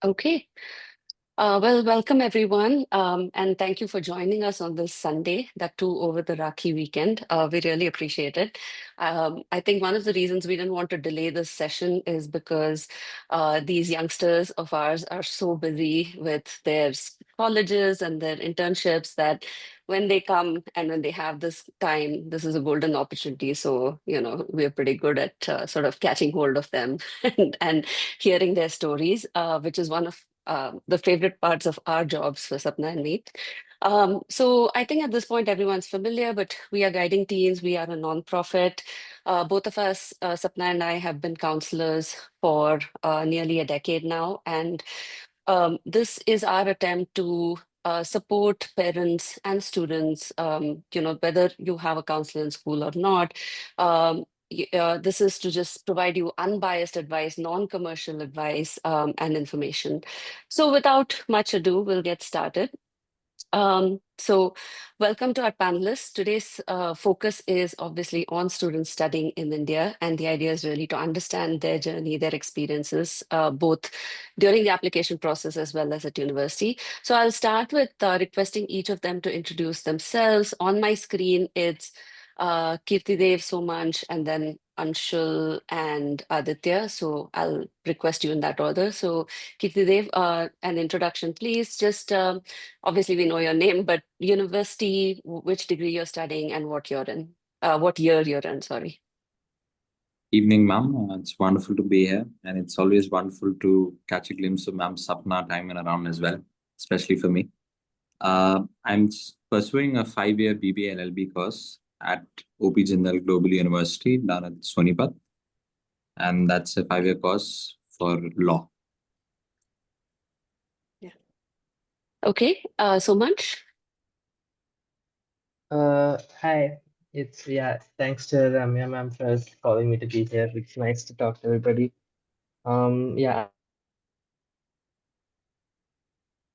Okay. Welcome everyone, and thank you for joining us on this Sunday, that too over the Rakhi weekend. We really appreciate it. I think one of the reasons we didn't want to delay this session is because these youngsters of ours are so busy with their colleges and their internships that when they come and when they have this time, this is a golden opportunity. So, we're pretty good at sort of catching hold of them and hearing their stories, which is one of the favorite parts of our jobs for Sapna and me. So I think at this point everyone's familiar, but we are guiding teens. We are a nonprofit. Both of us, Sapna and I, have been counselors for nearly a decade now, and this is our attempt to support parents and students. Whether you have a counselor in school or not. This is to just provide you unbiased advice, non-commercial advice, and information. So without much ado, we'll get started. So welcome to our panelists. Today's focus is obviously on students studying in India, and the idea is really to understand their journey, their experiences, both during the application process as well as at university. So I'll start with requesting each of them to introduce themselves. On my screen, it's Kirtidev, Somansh, and then Anshul and Aditya. So I'll request you in that order. So Kirtidev, an introduction, please. Just obviously we know your name, but university, which degree you're studying, and what you're in, what year you're in. Sorry. Evening, ma'am. It's wonderful to be here, and it's always wonderful to catch a glimpse of ma'am's Sapna time and around as well, especially for me. I'm pursuing a 5-year BBA LLB course at OP Jindal Global University down at Sonipat, and that's a 5-year course for law. Yeah. Okay. So much. Hi. Thanks to Ramya ma'am for calling me to be here. It's nice to talk to everybody. I'm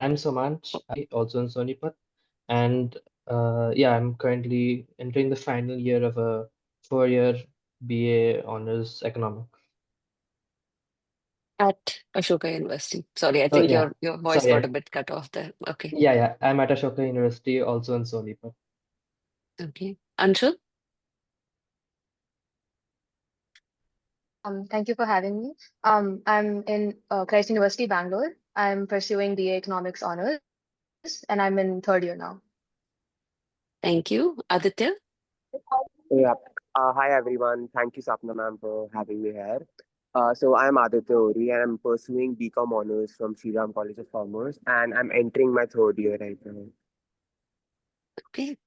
Somanch, also in Sonipat, and I'm currently entering the final year of a 4-year BA honors economics. At Ashoka University. Sorry, I Oh think yeah, your voice got sorry. a bit cut off there. Okay. Yeah. I'm at Ashoka University, also in Sonipat. Okay. Anshul? Thank you for having me. I'm in Christ University, Bangalore. I'm pursuing BA Economics Honors, and I'm in third year now. Thank you. Aditya? Yeah. Hi everyone. Thank you, Sapna ma'am, for having me here. So I'm Aditya Ori and I'm pursuing BCom honors from Sriram College of Commerce and I'm entering my third year right now. Okay.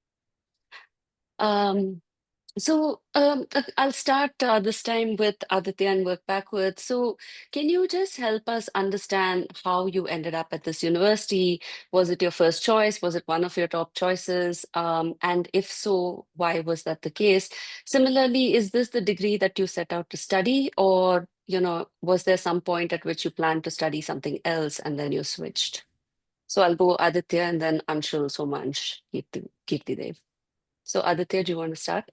I'll start this time with Aditya and work backwards. So can you just help us understand how you ended up at this university? Was it your first choice? Was it one of your top choices? And if so, why was that the case? Similarly, is this the degree that you set out to study, or was there some point at which you planned to study something else and then you switched? So I'll go Aditya and then Anshul, Somansh, Kirtidev. So Aditya, do you want to start?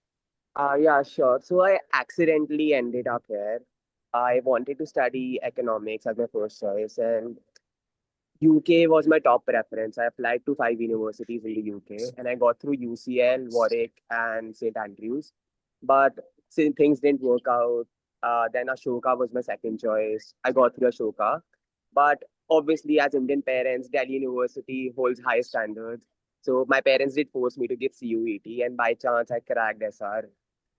Yeah, sure. So I accidentally ended up here. I wanted to study economics as my first choice and UK was my top preference. I applied to 5 universities in the UK and I got through UCL, Warwick, and St. Andrews. But since things didn't work out, then Ashoka was my second choice. I got through Ashoka. But obviously, as Indian parents, Delhi University holds high standards. So my parents did force me to give CUET, and by chance, I cracked SR.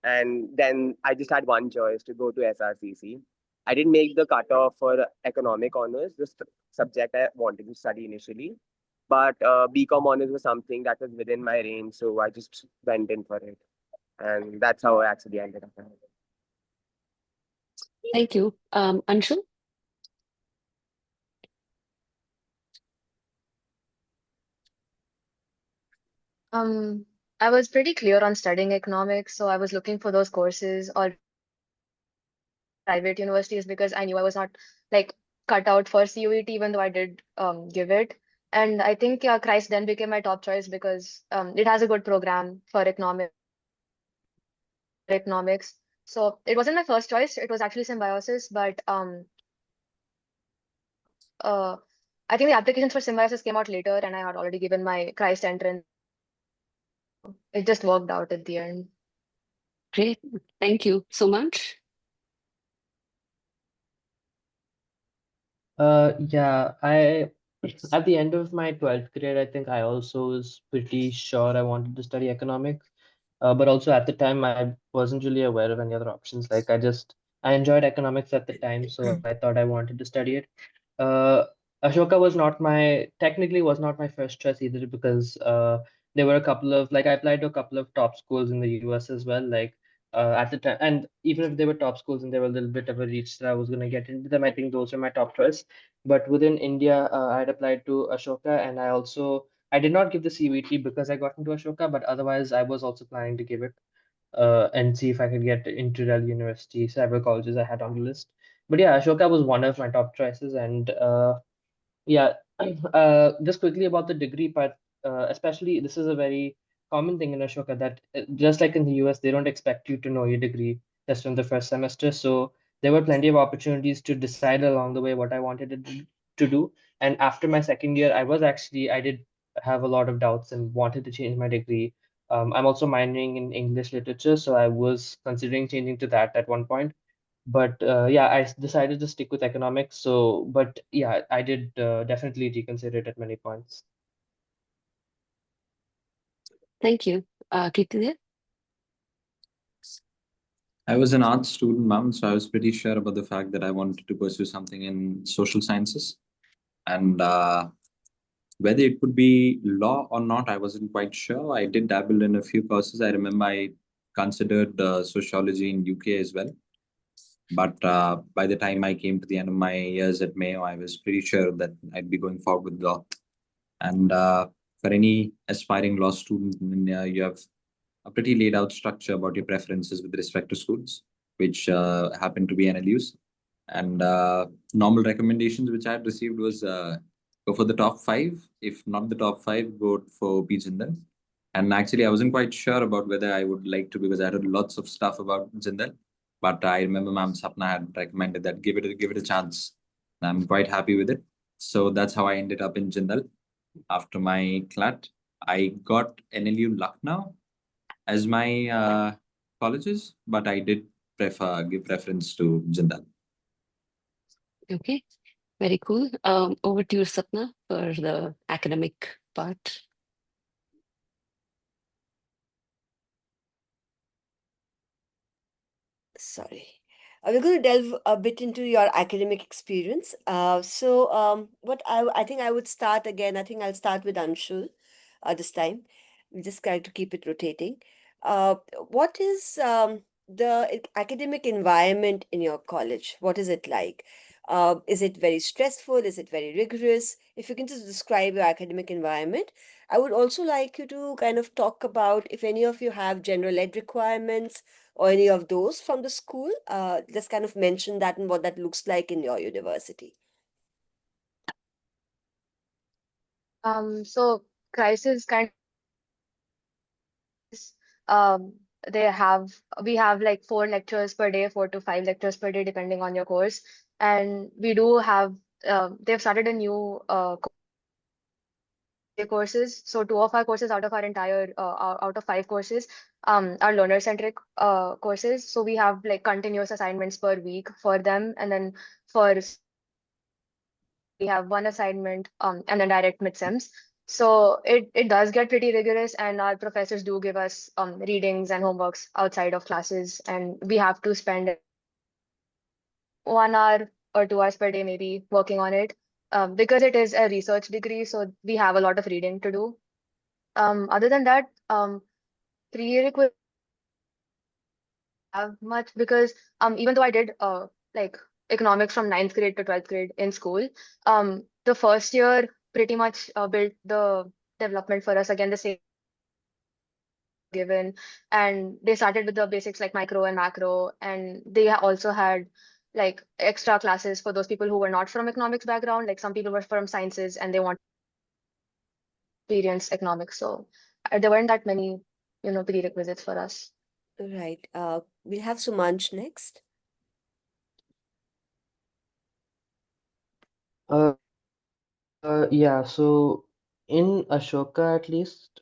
And then I just had one choice to go to SRCC. I didn't make the cutoff for economic honors, the subject I wanted to study initially. But BCom honors was something that was within my range, so I just went in for it. And that's how I actually ended up. Thank you. Anshul? I was pretty clear on studying economics, so I was looking for those courses or private universities because I knew I was not like cut out for CUET, even though I did give it. And I think Christ then became my top choice because it has a good program for economics. So it wasn't my first choice. It was actually Symbiosis, but I think the applications for Symbiosis came out later, and I had already given my Christ entrance. It just worked out at the end. Great. Thank you so much. Yeah, I at the end of my 12th grade, I think I also was pretty sure I wanted to study economics. But also at the time, I wasn't really aware of any other options. Like I enjoyed economics at the time, so I thought I wanted to study it. Uh, Ashoka technically was not my first choice either because there were a couple of, like I applied to a couple of top schools in the US as well. Like at the time, and even if they were top schools and they were a little bit of a reach that I was going to get into them, I think those were my top choice. But within India, I had applied to Ashoka, and I did not give the CVT because I got into Ashoka, but otherwise I was also planning to give it and see if I could get into Delhi University, several colleges I had on the list. But yeah, Ashoka was one of my top choices, and yeah, just quickly about the degree part, especially this is a very common thing in Ashoka that just like in the US, they don't expect you to know your degree just from the first semester. So there were plenty of opportunities to decide along the way what I wanted to do. And after my second year, I did have a lot of doubts and wanted to change my degree. I'm also minoring in English literature, so I was considering changing to that at one point. But yeah, decided to stick with economics. So, but yeah, I did definitely reconsider it at many points. Thank you. Kirti? I was an arts student, ma'am, so I was pretty sure about the fact that I wanted to pursue something in social sciences. And whether it would be law or not, I wasn't quite sure. I did dabble in a few courses. I remember I considered sociology in UK as well. But by the time I came to the end of my years at Mayo, I was pretty sure that I'd be going forward with law. And for any aspiring law student in India, you have a pretty laid out structure about your preferences with respect to schools, which happen to be NLUs. And normal recommendations which I had received was go for the top five. If not the top five, go for P. Jindal. And actually, I wasn't quite sure about whether I would like to because I heard lots of stuff about Jindal. But I remember Ma'am Sapna had recommended that give it a chance. And I'm quite happy with it. So that's how I ended up in Jindal. After my CLAT, I got NLU Lucknow as my colleges, but I did give preference to Jindal. Okay. Very cool. Over to you, Sapna, for the academic part. Sorry. We're going to delve a bit into your academic experience. What I think I would start again. I think I'll start with Anshul this time. We just try to keep it rotating. What is the academic environment in your college? What is it like? Is it very stressful? Is it very rigorous? If you can just describe your academic environment. I would also like you to kind of talk about if any of you have general ed requirements or any of those from the school. Just kind of mention that and what that looks like in your university. So crisis kind of, um, we have like 4 lectures per day, 4 to 5 lectures per day, depending on your course. And we do have, they've started a new courses. So 2 of our courses out of our entire out of 5 courses are learner centric courses. So we have like continuous assignments per week for them, and then for we have one assignment and then direct midsems. So it does get pretty rigorous, and our professors do give us readings and homeworks outside of classes, and we have to spend 1 hour or 2 hours per day maybe working on it. Because it is a research degree, so we have a lot of reading to do. Other than that, prerequisites have much because even though I did like economics from 9th grade to 12th grade in school, the first year pretty much built the development for us again the same given, and they started with the basics like micro and macro, and they also had like extra classes for those people who were not from economics background. Like some people were from sciences and they want to experience economics, so there weren't that many prerequisites for us. Right. We'll have Sumanch next. Yeah, so in Ashoka at least,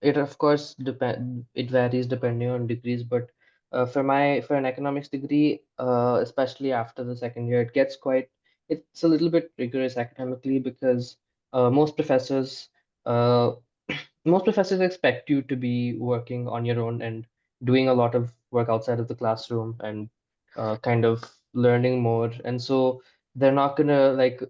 it of course it varies depending on degrees, but for an economics degree, especially after the second year, it's a little bit rigorous academically because most professors uh most professors expect you to be working on your own and doing a lot of work outside of the classroom and kind of learning more. And so they're not gonna like,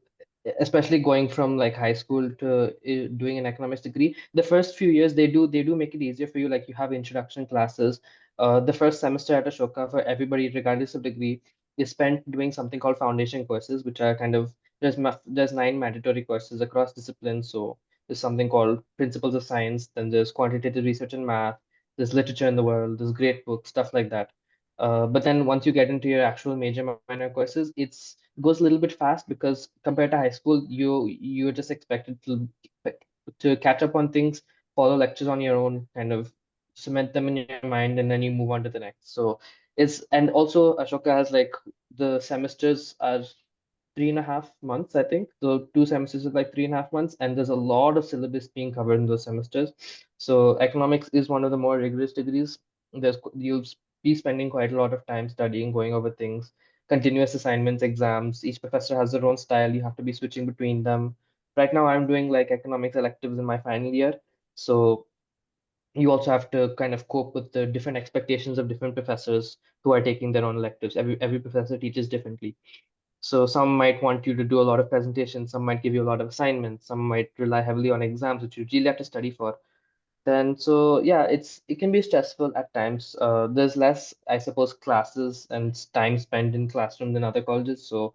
especially going from like high school to doing an economics degree, the first few years they do make it easier for you. Like you have introduction classes. The first semester at Ashoka for everybody, regardless of degree, is spent doing something called foundation courses, which are kind of there's 9 mandatory courses across disciplines. So there's something called Principles of Science, then there's Quantitative Research and Math, there's Literature in the World, there's Great Books, stuff like that. But then once you get into your actual major minor courses, it goes a little bit fast because compared to high school, you're just expected to catch up on things, follow lectures on your own, kind of cement them in your mind, and then you move on to the next. So and also Ashoka has like the semesters are 3.5 months, I think. So 2 semesters is like 3.5 months, and there's a lot of syllabus being covered in those semesters. So economics is one of the more rigorous degrees. You'll be spending quite a lot of time studying, going over things, continuous assignments, exams. Each professor has their own style. You have to be switching between them. Right now, I'm doing like economics electives in my final year. So you also have to kind of cope with the different expectations of different professors who are taking their own electives. Every professor teaches differently. So some might want you to do a lot of presentations, some might give you a lot of assignments, some might rely heavily on exams, which you really have to study for. Then so yeah, it can be stressful at times. There's less, I suppose, classes and time spent in classroom than other colleges. So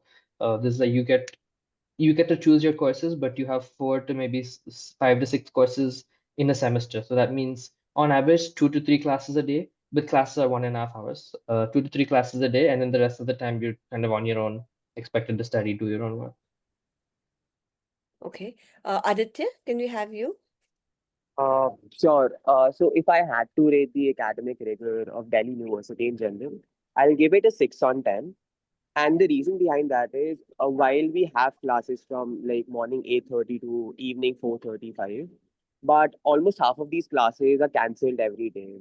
this is like you get to choose your courses, but you have 5 to 6 courses in a semester. So that means on average 2 to 3 classes a day, but classes are 1.5 hours. 2 to 3 classes a day, and then the rest of the time you're kind of on your own, expected to study, do your own work. Okay. Aditya, can we have you? Sure. So if I had to rate the academic rigor of Delhi University in general, I'll give it a 6 on 10. And the reason behind that is while we have classes from like morning 8:30 to evening 4:35, but almost half of these classes are cancelled every day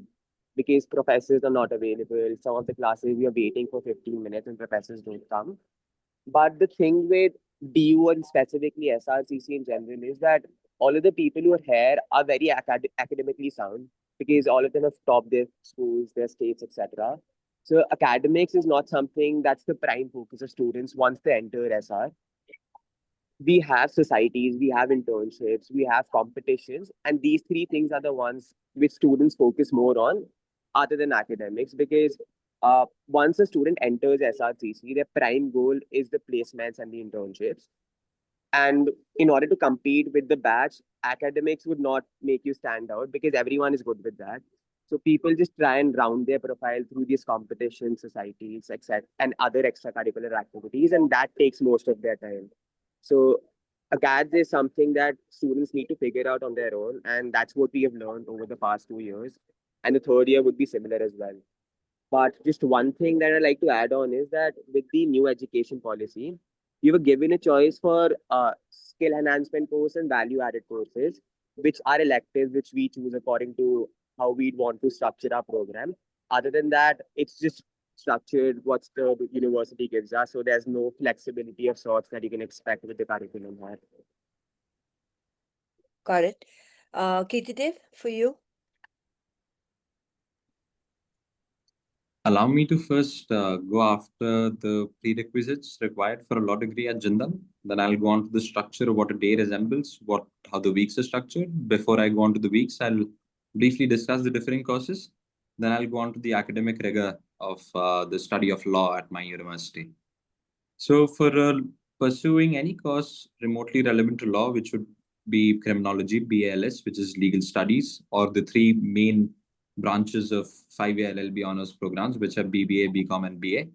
because professors are not available. Some of the classes we are waiting for 15 minutes and professors don't come. But the thing with DU and specifically SRCC in general is that all of the people who are here are very academically sound because all of them have topped their schools, their states, etc. So academics is not something that's the prime focus of students once they enter SR. We have societies, we have internships, we have competitions, and these three things are the ones which students focus more on other than academics because once a student enters SRCC, their prime goal is the placements and the internships. And in order to compete with the batch, academics would not make you stand out because everyone is good with that. So people just try and round their profile through these competition societies, etc., and other extracurricular activities, and that takes most of their time. So ACADS is something that students need to figure out on their own, and that's what we have learned over the past 2 years. And the third year would be similar as well. But just one thing that I'd like to add on is that with the new education policy, you were given a choice for skill enhancement course and value added courses, which are electives, which we choose according to how we'd want to structure our program. Other than that, it's just structured what the university gives us. So there's no flexibility of sorts that you can expect with the curriculum here. Got it. Kirtidev, for you? Allow me to first go after the prerequisites required for a law degree at Jindal. Then I'll go on to the structure of what a day resembles, how the weeks are structured. Before I go on to the weeks, I'll briefly discuss the different courses. Then I'll go on to the academic rigor of the study of law at my university. So for pursuing any course remotely relevant to law, which would be criminology, BALS, which is legal studies, or the three main branches of 5-year LLB honors programs, which are BBA, BCom, and BA.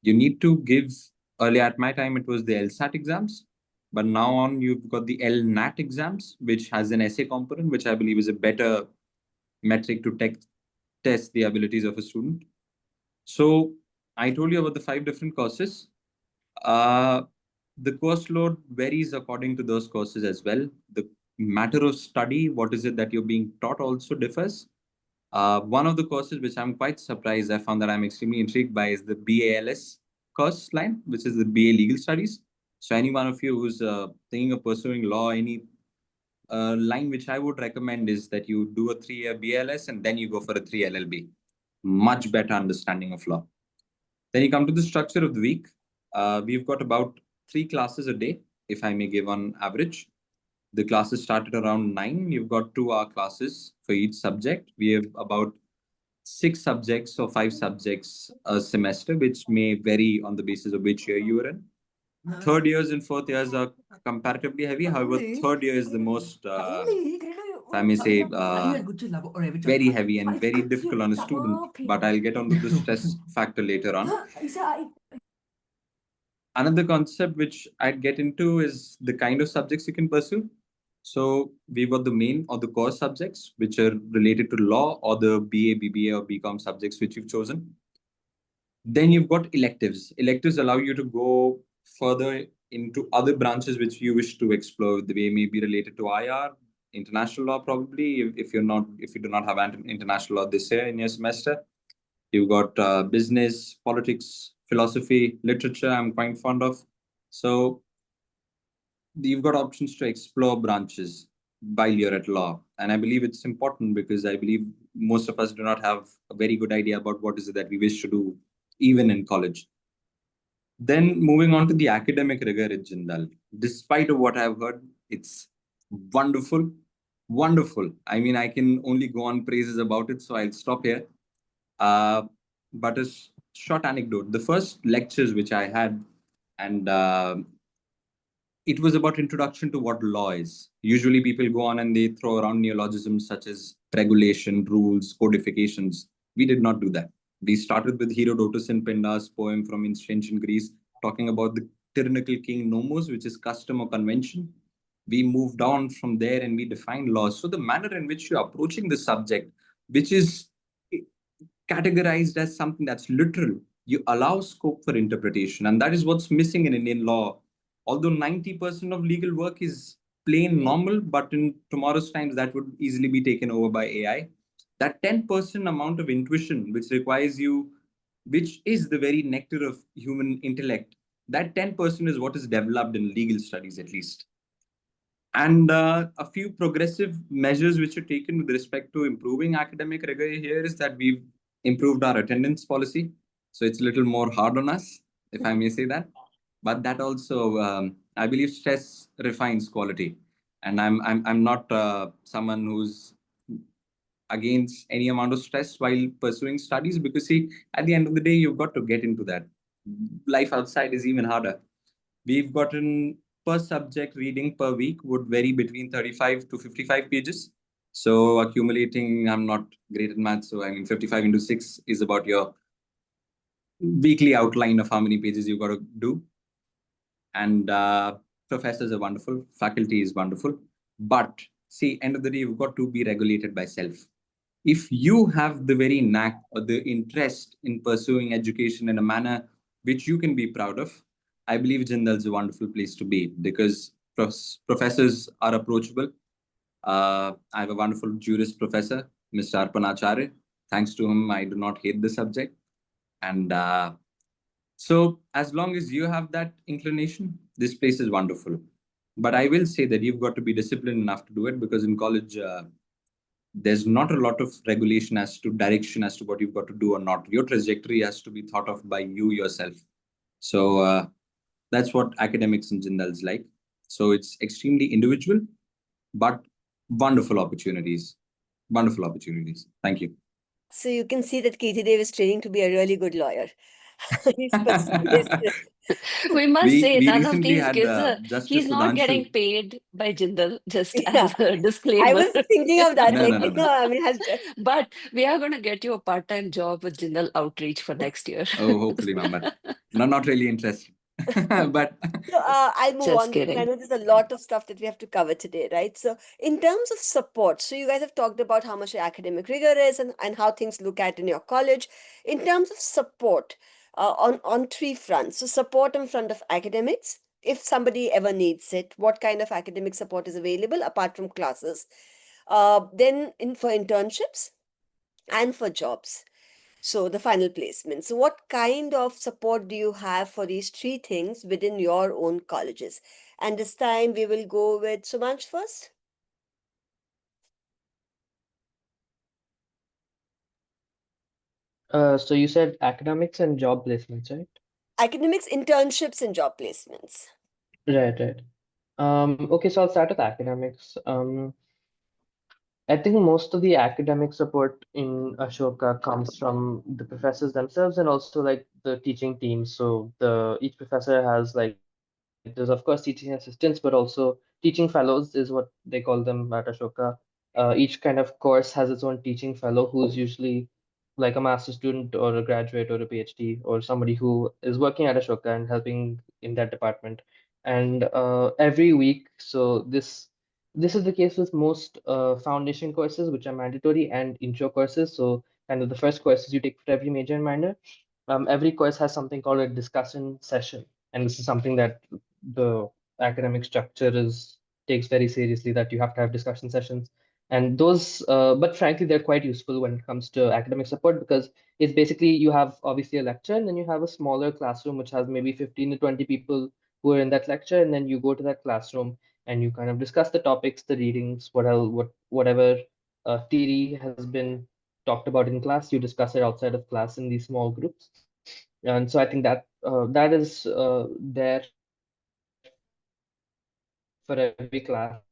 You need to give, earlier at my time, it was the LSAT exams, but now on you've got the LNAT exams, which has an essay component, which I believe is a better metric to test the abilities of a student. So I told you about the 5 different courses. The course load varies according to those courses as well. The matter of study, what is it that you're being taught, also differs. One of the courses which I'm quite surprised, I found that I'm extremely intrigued by, is the BALS course line, which is the BA Legal Studies. So any one of you who's thinking of pursuing law, any line which I would recommend is that you do a 3-year BLS and then you go for a 3 LLB. Much better understanding of law. Then you come to the structure of the week. We've got about 3 classes a day, if I may give on average. The classes started around 9. You've got 2-hour classes for each subject. We have about 6 subjects or 5 subjects a semester, which may vary on the basis of which year you are in. Third years and fourth years are comparatively heavy. However, third year is the most, if I may say, very heavy and very difficult on a student. But I'll get onto the stress factor later on. Another concept which I'd get into is the kind of subjects you can pursue. So we've got the main or the core subjects, which are related to law, or the BA, BBA, or BCom subjects which you've chosen. Then you've got electives. Electives allow you to go further into other branches which you wish to explore. They may be related to IR, international law, probably, if you do not have international law this year in your semester. You've got business, politics, philosophy, literature, I'm quite fond of. So you've got options to explore branches while you're at law. And I believe it's important because I believe most of us do not have a very good idea about what is it that we wish to do, even in college. Then moving on to the academic rigor at Jindal. Despite of what I've heard, it's wonderful. Wonderful. I mean, I can only go on praises about it, so I'll stop here. But a short anecdote. The first lectures which I had, and it was about introduction to what law is. Usually people go on and they throw around neologisms such as regulation, rules, codifications. We did not do that. We started with Herodotus and Pindar's poem from ancient Greece, talking about the tyrannical king nomos, which is custom or convention. We moved on from there and we defined laws. So the manner in which you're approaching the subject, which is categorized as something that's literal, you allow scope for interpretation. And that is what's missing in Indian law. Although 90% of legal work is plain normal, but in tomorrow's times, that would easily be taken over by AI. That 10% amount of intuition, which requires you, which is the very nectar of human intellect, that 10% is what is developed in legal studies, at least. And a few progressive measures which are taken with respect to improving academic rigor here is that we've improved our attendance policy. So it's a little more hard on us, if I may say that. But that also, I believe, stress refines quality. And I'm not someone who's against any amount of stress while pursuing studies, because see, at the end of the day, you've got to get into that. Life outside is even harder. We've gotten per subject reading per week would vary between 35 to 55 pages. So accumulating, I'm not great at math, so I mean 55 into 6 is about your weekly outline of how many pages you've got to do. And professors are wonderful, faculty is wonderful. But see, end of the day, you've got to be regulated by self. If you have the very knack or the interest in pursuing education in a manner which you can be proud of, I believe Jindal is a wonderful place to be, because professors are approachable. I have a wonderful jurist professor, Mr. Arpan Acharya. Thanks to him, I do not hate the subject. And so as long as you have that inclination, this place is wonderful. But I will say that you've got to be disciplined enough to do it, because in college, there's not a lot of regulation as to direction as to what you've got to do or not. Your trajectory has to be thought of by you yourself. So that's what academics in Jindal is like. So it's extremely individual, but wonderful opportunities. Wonderful opportunities. Thank you. So you can see that Kirti Dev is training to be a really good lawyer. He's pursuing his We must We say none of recently these had kids are, Justice he's not getting Sudhanshu. paid by Jindal, just Yeah. as a disclaimer. I was thinking of that. No, Like, no, no, you no. know, I mean, has But we are going to get you a part-time job with Jindal Outreach for next year. Oh, hopefully, ma'am. But not really interested. But So I'll move Just on because I kidding. know there's a lot of stuff that we have to cover today, right? So in terms of support, so you guys have talked about how much your academic rigor is and how things look at in your college. In terms of support on 3 fronts, so support in front of academics, if somebody ever needs it, what kind of academic support is available apart from classes? Then for internships and for jobs. So the final placement. So what kind of support do you have for these three things within your own colleges? And this time we will go with Sumansh first. So you said academics and job placements, right? Academics, internships, and job placements. Right. Okay, so I'll start with academics. I think most of the academic support in Ashoka comes from the professors themselves and also like the teaching teams. So the each professor has like there's of course teaching assistants, but also teaching fellows is what they call them at Ashoka. Each kind of course has its own teaching fellow who's usually like a master student or a graduate or a PhD or somebody who is working at Ashoka and helping in that department. And every week, so this is the case with most foundation courses, which are mandatory, and intro courses. So, kind of the first courses you take for every major and minor. Every course has something called a discussion session, and this is something that the academic structure is takes very seriously. That you have to have discussion sessions, and those. But frankly, they're quite useful when it comes to academic support because it's basically you have obviously a lecture, and then you have a smaller classroom which has maybe 15 to 20 people who are in that lecture, and then you go to that classroom and you kind of discuss the topics, the readings, whatever theory has been talked about in class, you discuss it outside of class in these small groups. And so I think that that is there for every class.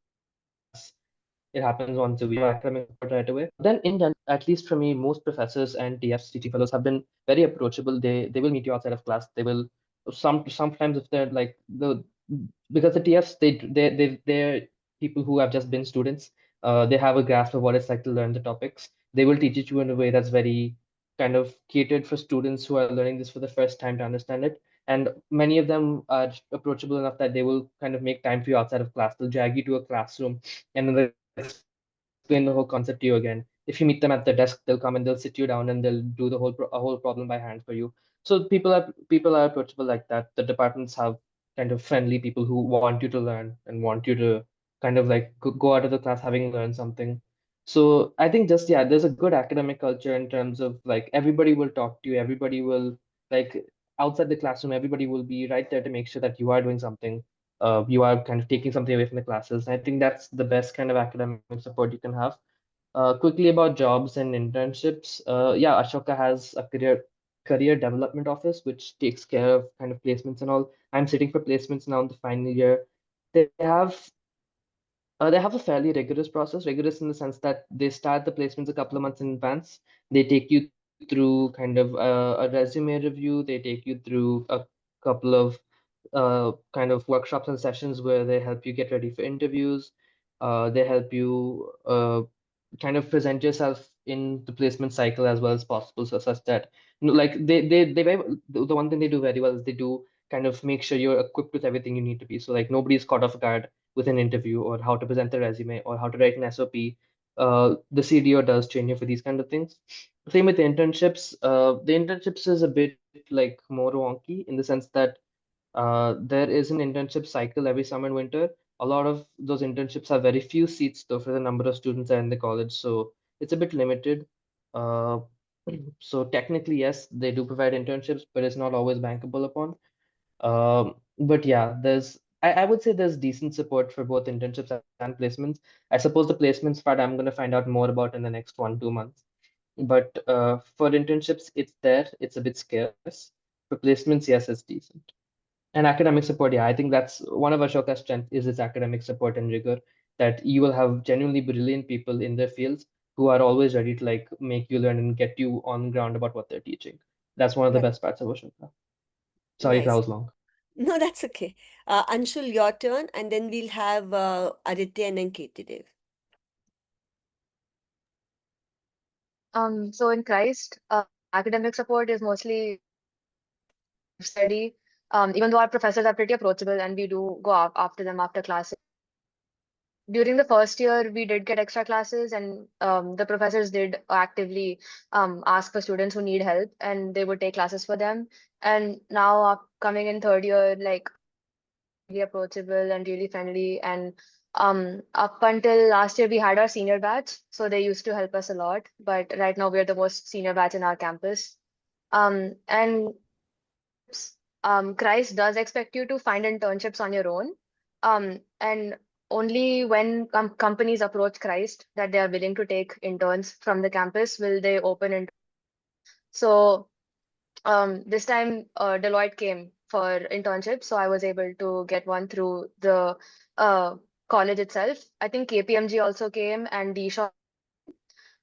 It happens once a week. Academic support right away. Then in general, at least for me, most professors and TFs, teaching fellows have been very approachable. They will meet you outside of class. They will sometimes if they're like the because the TFs they're people who have just been students. They have a grasp of what it's like to learn the topics. They will teach it to you in a way that's very kind of catered for students who are learning this for the first time to understand it. And many of them are approachable enough that they will kind of make time for you outside of class. They'll drag you to a classroom and then they'll explain the whole concept to you again. If you meet them at the desk, they'll come and they'll sit you down and they'll do a whole problem by hand for you. So people are approachable like that. The departments have kind of friendly people who want you to learn and want you to kind of like go out of the class having learned something. So I think just yeah, there's a good academic culture in terms of like everybody will talk to you, everybody will like outside the classroom, everybody will be right there to make sure that you are doing something. You are kind of taking something away from the classes. And I think that's the best kind of academic support you can have. Quickly about jobs and internships. Yeah, Ashoka has a career development office which takes care of kind of placements and all. I'm sitting for placements now in the final year. They have a fairly rigorous process, rigorous in the sense that they start the placements a couple of months in advance. They take you through kind of a resume review. They take you through a couple of kind of workshops and sessions where they help you get ready for interviews. They help you kind of present yourself in the placement cycle as well as possible, so such that like the one thing they do very well is they do kind of make sure you're equipped with everything you need to be. So like nobody's caught off guard with an interview or how to present a resume or how to write an SOP. The CDO does train you for these kind of things. Same with the internships. The internships is a bit like more wonky in the sense that there is an internship cycle every summer and winter. A lot of those internships have very few seats though for the number of students that are in the college, so it's a bit limited. Uh, so technically, yes, they do provide internships, but it's not always bankable upon. But yeah, I would say there's decent support for both internships and placements. I suppose the placements part I'm going to find out more about in the next 1 2 months. But for internships, it's there. It's a bit scarce. For placements, yes, it's decent. And academic support, yeah, I think that's one of Ashoka's strength is its academic support and rigor. That you will have genuinely brilliant people in their fields who are always ready to like make you learn and get you on ground about what they're teaching. That's one of the Right. best parts of Ashoka. Sorry if that Nice. was long. No, that's okay. Anshul, your turn, and then we'll have Aditya and then Katie Dev. So in Christ, academic support is mostly study. Even though our professors are pretty approachable and we do go after them after classes. During the first year, we did get extra classes, and the professors did actively ask for students who need help, and they would take classes for them. And now, coming in third year, like really approachable and really friendly. And up until last year, we had our senior batch, so they used to help us a lot. But right now, we're the most senior batch in our campus. And Christ does expect you to find internships on your own. And only when companies approach Christ that they are willing to take interns from the campus will they open it. So this time Deloitte came for internships, so I was able to get one through the college itself. I think KPMG also came and DShaw.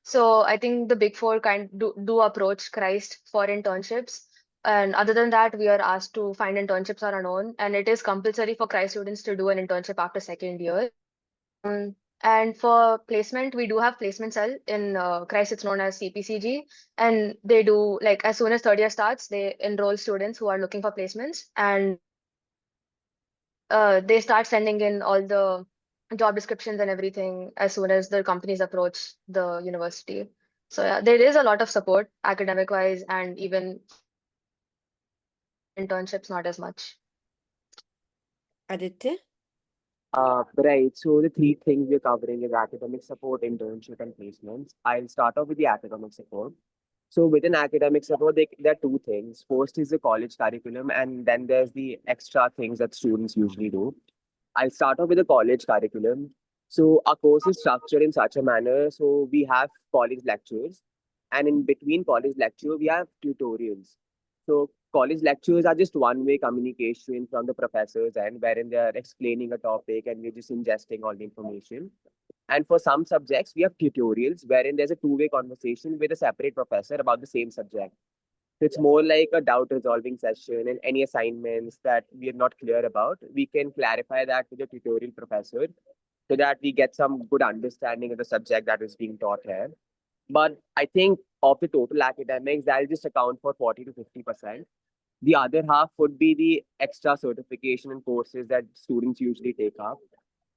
So I think the big four do approach Christ for internships. And other than that, we are asked to find internships on our own, and it is compulsory for Christ students to do an internship after second year. And for placement, we do have placement cell in Christ. It's known as CPCG, and they do like as soon as third year starts, they enroll students who are looking for placements, and they start sending in all the job descriptions and everything as soon as the companies approach the university. So yeah, there is a lot of support academic wise, and even internships not as much. Aditya? Right. So the three things we're covering is academic support, internship, and placements. I'll start off with the academic support. So within academic support, there are two things. First is the college curriculum, and then there's the extra things that students usually do. I'll start off with the college curriculum. So our course is structured in such a manner. So we have college lectures, and in between college lecture, we have tutorials. So college lectures are just one-way communication from the professors and wherein they are explaining a topic and we're just ingesting all the information. And for some subjects, we have tutorials wherein there's a two-way conversation with a separate professor about the same subject. So it's more like a doubt resolving session, and any assignments that we are not clear about, we can clarify that with the tutorial professor so that we get some good understanding of the subject that is being taught here. But I think of the total academics, that'll just account for 40 to 50%. The other half would be the extra certification and courses that students usually take up.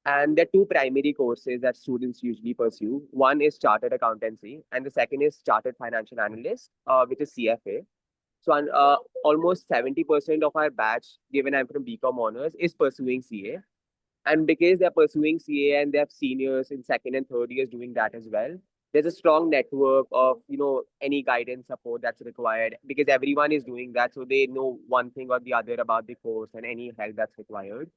And there are two primary courses that students usually pursue. One is Chartered Accountancy, and the second is Chartered Financial Analyst, which is CFA. So almost 70% of our batch, given I'm from BCom Honors, is pursuing CA. And because they're pursuing CA and they have seniors in second and third years doing that as well, there's a strong network of any guidance support that's required because everyone is doing that, so they know one thing or the other about the course and any help that's required.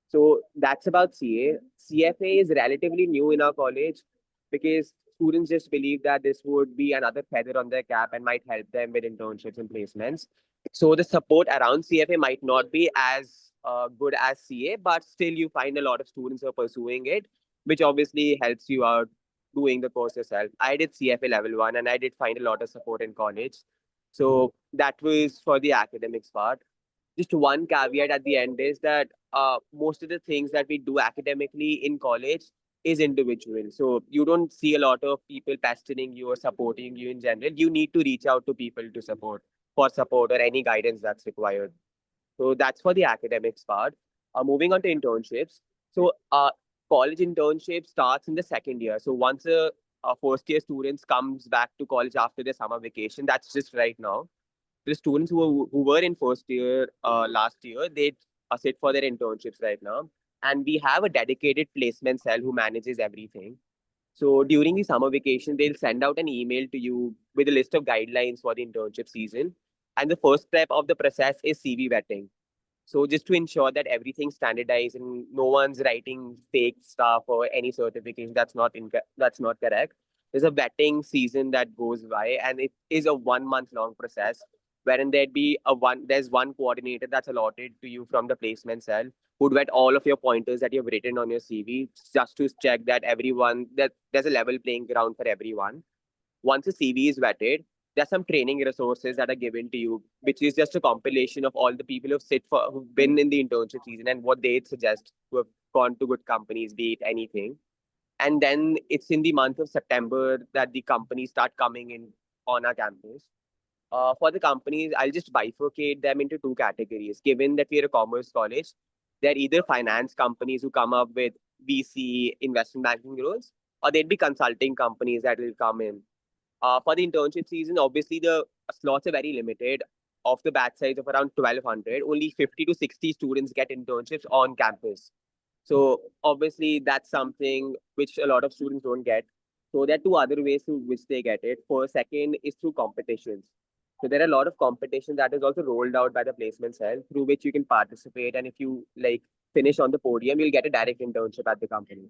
So that's about CA. CFA is relatively new in our college because students just believe that this would be another feather on their cap and might help them with internships and placements. So the support around CFA might not be as good as CA, but still you find a lot of students who are pursuing it, which obviously helps you out doing the course yourself. I did CFA level 1 and I did find a lot of support in college. So that was for the academics part. Just one caveat at the end is that most of the things that we do academically in college is individual. So you don't see a lot of people pestering you or supporting you in general. You need to reach out to people to support for support or any guidance that's required. So that's for the academics part. Moving on to internships. So college internship starts in the second year. So once a first year students comes back to college after their summer vacation, that's just right now. The students who were in first year last year, they sit for their internships right now. And we have a dedicated placement cell who manages everything. So during the summer vacation, they'll send out an email to you with a list of guidelines for the internship season. And the first step of the process is CV vetting. So just to ensure that everything's standardized and no one's writing fake stuff or any certification that's not correct. There's a vetting season that goes by, and it is a 1 month long process wherein there's one coordinator that's allotted to you from the placement cell who'd vet all of your pointers that you've written on your CV just to check that there's a level playing ground for everyone. Once the CV is vetted, there's some training resources that are given to you, which is just a compilation of all the people who've been in the internship season and what they'd suggest who have gone to good companies, be it anything. And then it's in the month of September that the companies start coming in on our campus. For the companies, I'll just bifurcate them into two categories. Given that we're a commerce college, they're either finance companies who come up with VC investment banking roles, or they'd be consulting companies that will come in. For the internship season, obviously the slots are very limited. of the batch size of around 1,200, only 50 to 60 students get internships on campus. So obviously that's something which a lot of students don't get. So there are two other ways through which they get it. For second is through competitions. So there are a lot of competitions that is also rolled out by the placement cell through which you can participate. And if you like finish on the podium, you'll get a direct internship at the company.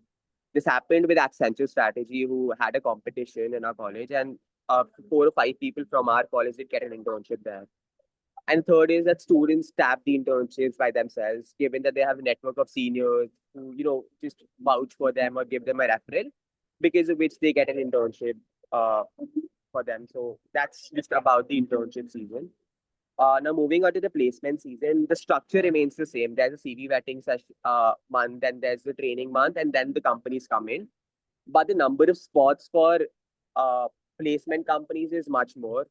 This happened with Accenture Strategy, who had a competition in our college, and 4 or 5 people from our college did get an internship there. And third is that students tap the internships by themselves, given that they have a network of seniors who, just vouch for them or give them a referral, because of which they get an internship for them. So that's just about the internship season. Now moving on to the placement season, the structure remains the same. There's a CV vetting session month, and there's the training month, and then the companies come in. But the number of spots for placement companies is much more.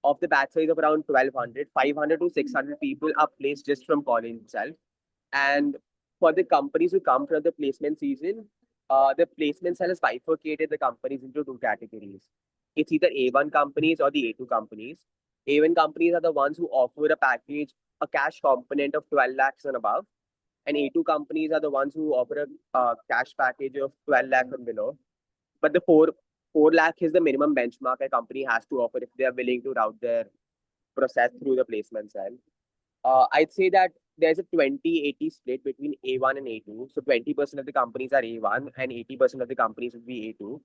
Of the batch size of around 1,200, 500 to 600 people are placed just from college itself. And for the companies who come from the placement season, the placement cell has bifurcated the companies into 2 categories. It's either A1 companies or the A2 companies. A1 companies are the ones who offer a package, a cash component of 12 lakhs and above. And A2 companies are the ones who offer a cash package of 12 lakhs and below. But the 4 lakh is the minimum benchmark a company has to offer if they are willing to route their process through the placement cell. I'd say that there's a 20-80 split between A1 and A2. So 20% of the companies are A1 and 80% of the companies would be A2.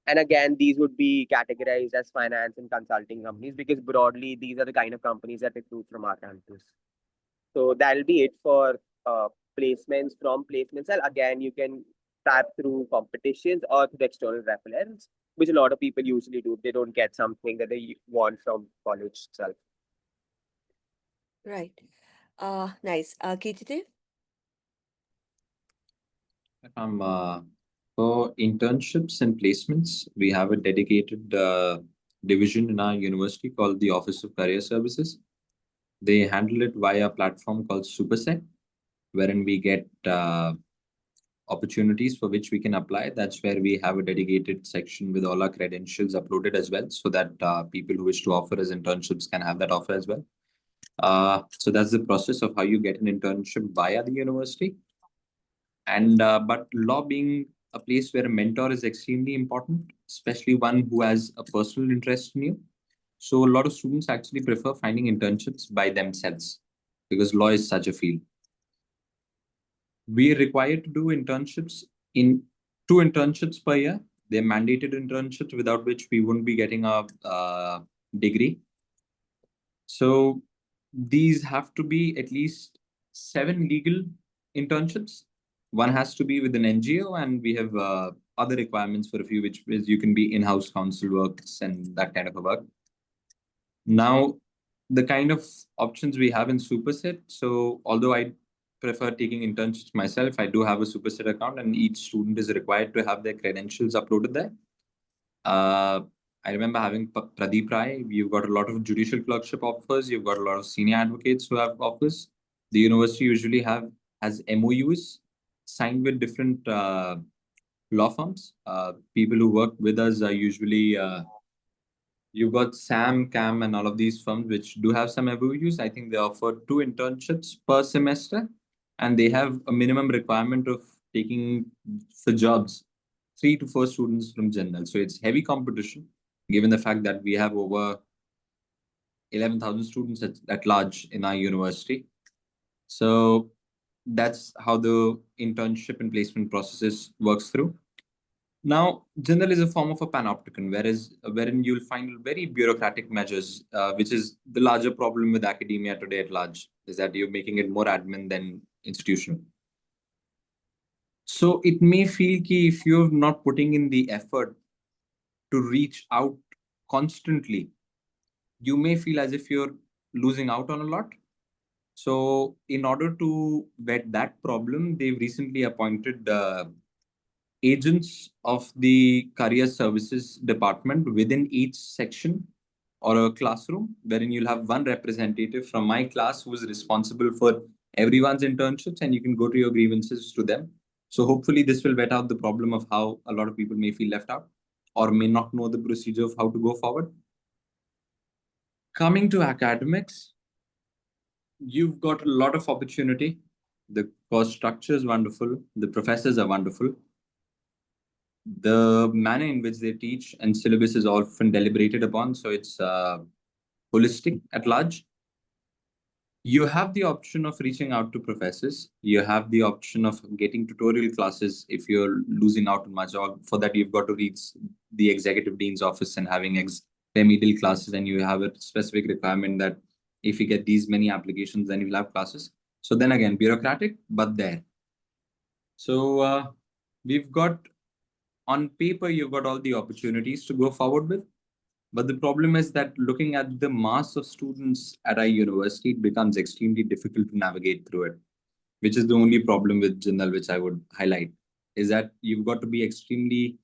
And again, these would be categorized as finance and consulting companies because broadly, these are the kind of companies that recruit from our campus. So that'll be it for placements from placement cell. Again, you can tap through competitions or through the external referrals, which a lot of people usually do if they don't get something that they want from college itself. Right. Nice. Kirti? For internships and placements, we have a dedicated division in our university called the Office of Career Services. They handle it via a platform called Superset, wherein we get opportunities for which we can apply. That's where we have a dedicated section with all our credentials uploaded as well, so that people who wish to offer us internships can have that offer as well. So that's the process of how you get an internship via the university. And but law being a place where a mentor is extremely important, especially one who has a personal interest in you. So a lot of students actually prefer finding internships by themselves because law is such a field. We are required to do internships in 2 internships per year. They're mandated internships without which we wouldn't be getting a degree. So these have to be at least 7 legal internships. One has to be with an NGO, and we have other requirements for a few, which is you can be in-house counsel works and that kind of a work. Now, the kind of options we have in Superset. So although I prefer taking internships myself, I do have a Superset account, and each student is required to have their credentials uploaded there. I remember having Pradeep Rai. You've got a lot of judicial clerkship offers. You've got a lot of senior advocates who have offers. The university usually has MOUs signed with different law firms. People who work with us are usually, you've got Sam, Cam, and all of these firms which do have some MOUs. I think they offer 2 internships per semester, and they have a minimum requirement of taking for jobs 3 to 4 students from general. So it's heavy competition, given the fact that we have over 11,000 students at large in our university. So that's how the internship and placement processes works through. Now, general is a form of a panopticon, wherein you'll find very bureaucratic measures, which is the larger problem with academia today at large, is that you're making it more admin than institutional. So it may feel that if you're not putting in the effort to reach out constantly, you may feel as if you're losing out on a lot. So in order to vet that problem, they've recently appointed agents of the career services department within each section or a classroom, wherein you'll have one representative from my class who is responsible for everyone's internships, and you can go to your grievances to them. So hopefully this will vet out the problem of how a lot of people may feel left out or may not know the procedure of how to go forward. Coming to academics, you've got a lot of opportunity. The course structure is wonderful. The professors are wonderful. The manner in which they teach and syllabus is often deliberated upon, so it's holistic at large. You have the option of reaching out to professors. You have the option of getting tutorial classes if you're losing out on much. Or for that, you've got to reach the executive dean's office and having remedial classes, and you have a specific requirement that if you get these many applications, then you'll have classes. So then again, bureaucratic, but there. So we've got, on paper, you've got all the opportunities to go forward with. But the problem is that looking at the mass of students at our university, it becomes extremely difficult to navigate through it, which is the only problem with Jindal, which I would highlight, is that you've got to be extremely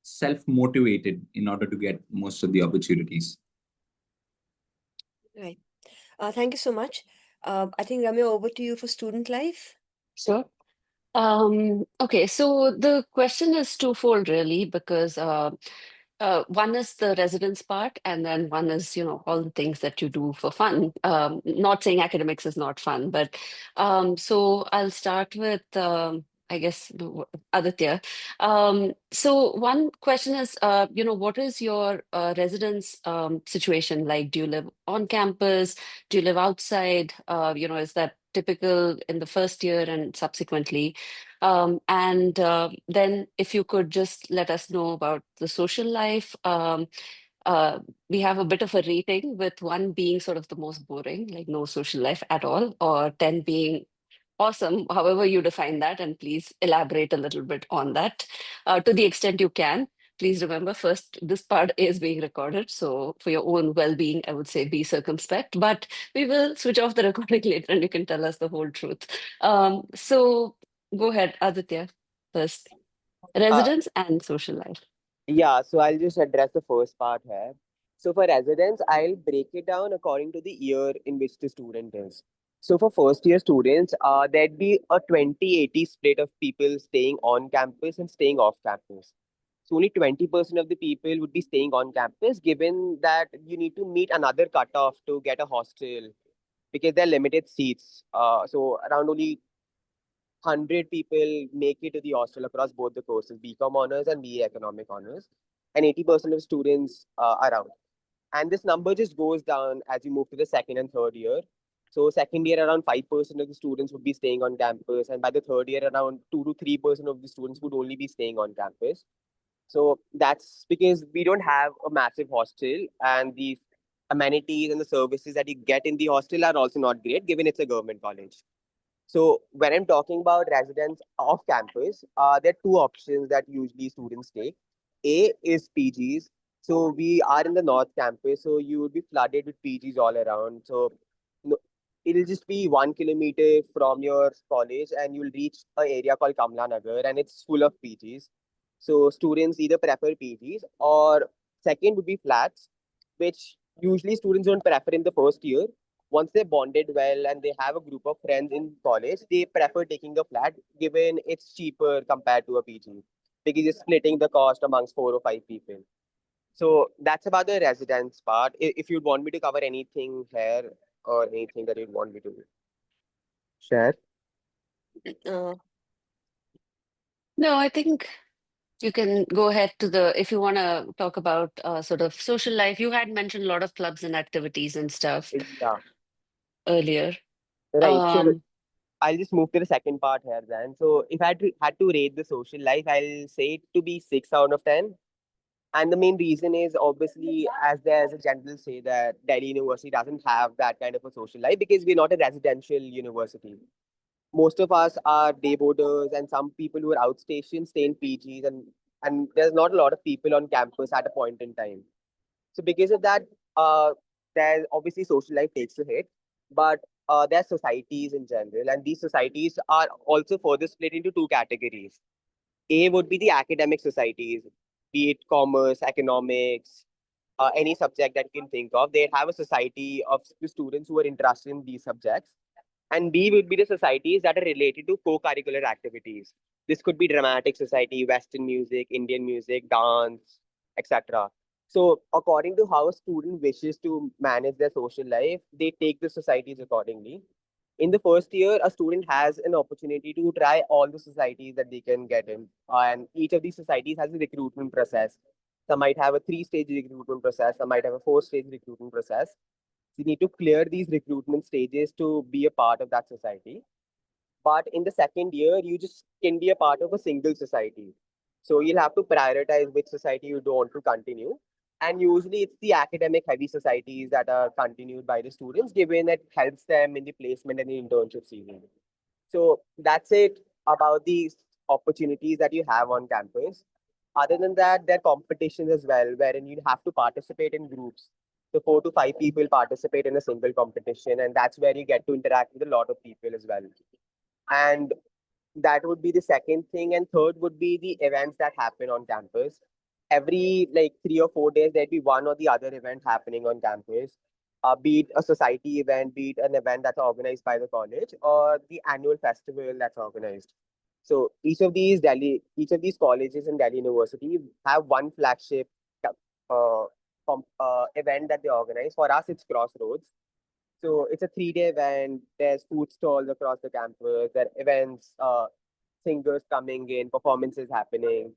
self-motivated in order to get most of the opportunities. Right. Thank you so much. I think Ramya, over to you for student life. Sure. Okay, so the question is twofold, really, because one is the residence part, and then one is, all the things that you do for fun. Not saying academics is not fun, but so I'll start with, I guess, Aditya. So one question is, what is your residence situation like? Do you live on campus? Do you live outside? Is that typical in the first year and subsequently? And then if you could just let us know about the social life. We have a bit of a rating, with 1 being sort of the most boring, like no social life at all, or 10 being awesome, however you define that, and please elaborate a little bit on that to the extent you can. Please remember, first, this part is being recorded, so for your own well-being, I would say be circumspect, but we will switch off the recording later and you can tell us the whole truth. So go ahead, Aditya, first. Residence and social life. Yeah, so I'll just address the first part here. So for residents, I'll break it down according to the year in which the student is. So for first year students, there'd be a 20-80 split of people staying on campus and staying off campus. So only 20% of the people would be staying on campus, given that you need to meet another cutoff to get a hostel because there are limited seats. So around only 100 people make it to the hostel across both the courses, BCom honors and BA economic honors, and 80% of students are out. And this number just goes down as you move to the second and third year. So second year, around 5% of the students would be staying on campus, and by the third year, around 2 to 3% of the students would only be staying on campus. So that's because we don't have a massive hostel, and the amenities and the services that you get in the hostel are also not great, given it's a government college. So when I'm talking about residents off campus, there are 2 options that usually students take. A is PGs. So we are in the North Campus, so you will be flooded with PGs all around. So no, it'll just be 1 kilometer from your college, and you'll reach an area called Kamla Nagar, and it's full of PGs. So students either prefer PGs, or second would be flats, which usually students don't prefer in the first year. Once they bonded well and they have a group of friends in college, they prefer taking a flat, given it's cheaper compared to a PG, because you're splitting the cost amongst 4 or 5 people. So that's about the residence part. If you'd want me to cover anything here or anything that you'd want me to share. Uh, No, I think you can go ahead to if you want to talk about sort of social life. You had mentioned a lot of clubs and activities and stuff Yeah, earlier. right. So Um, I'll just move to the second part here then. So if I had to rate the social life, I'll say it to be 6 out of 10. And the main reason is obviously, as there's a general say that Delhi University doesn't have that kind of a social life because we're not a residential university. Most of us are day boarders, and some people who are outstationed stay in PGs, and there's not a lot of people on campus at a point in time. So because of that, there's obviously social life takes a hit, but there's societies in general, and these societies are also further split into 2 categories. A would be the academic societies, be it commerce, economics, any subject that you can think of. They have a society of the students who are interested in these subjects. And B would be the societies that are related to co-curricular activities. This could be dramatic society, Western music, Indian music, dance, etc. So according to how a student wishes to manage their social life, they take the societies accordingly. In the first year, a student has an opportunity to try all the societies that they can get in. And each of these societies has a recruitment process. Some might have a 3-stage recruitment process, some might have a 4-stage recruitment process. You need to clear these recruitment stages to be a part of that society. But in the second year, you just can be a part of a single society. So you'll have to prioritize which society you don't want to continue. And usually it's the academic heavy societies that are continued by the students, given that helps them in the placement and the internship season. So that's it about these opportunities that you have on campus. Other than that, there are competitions as well, wherein you have to participate in groups. So 4 to 5 people participate in a single competition, and that's where you get to interact with a lot of people as well. And that would be the second thing. And third would be the events that happen on campus. Every like 3 or 4 days, there'd be one or the other event happening on campus. Be it a society event, be it an event that's organized by the college, or the annual festival that's organized. So each of these colleges in Delhi University have one flagship uh, event that they organize. For us, it's Crossroads. So it's a 3-day event. There's food stalls across the campus. There are events, singers coming in, performances happening,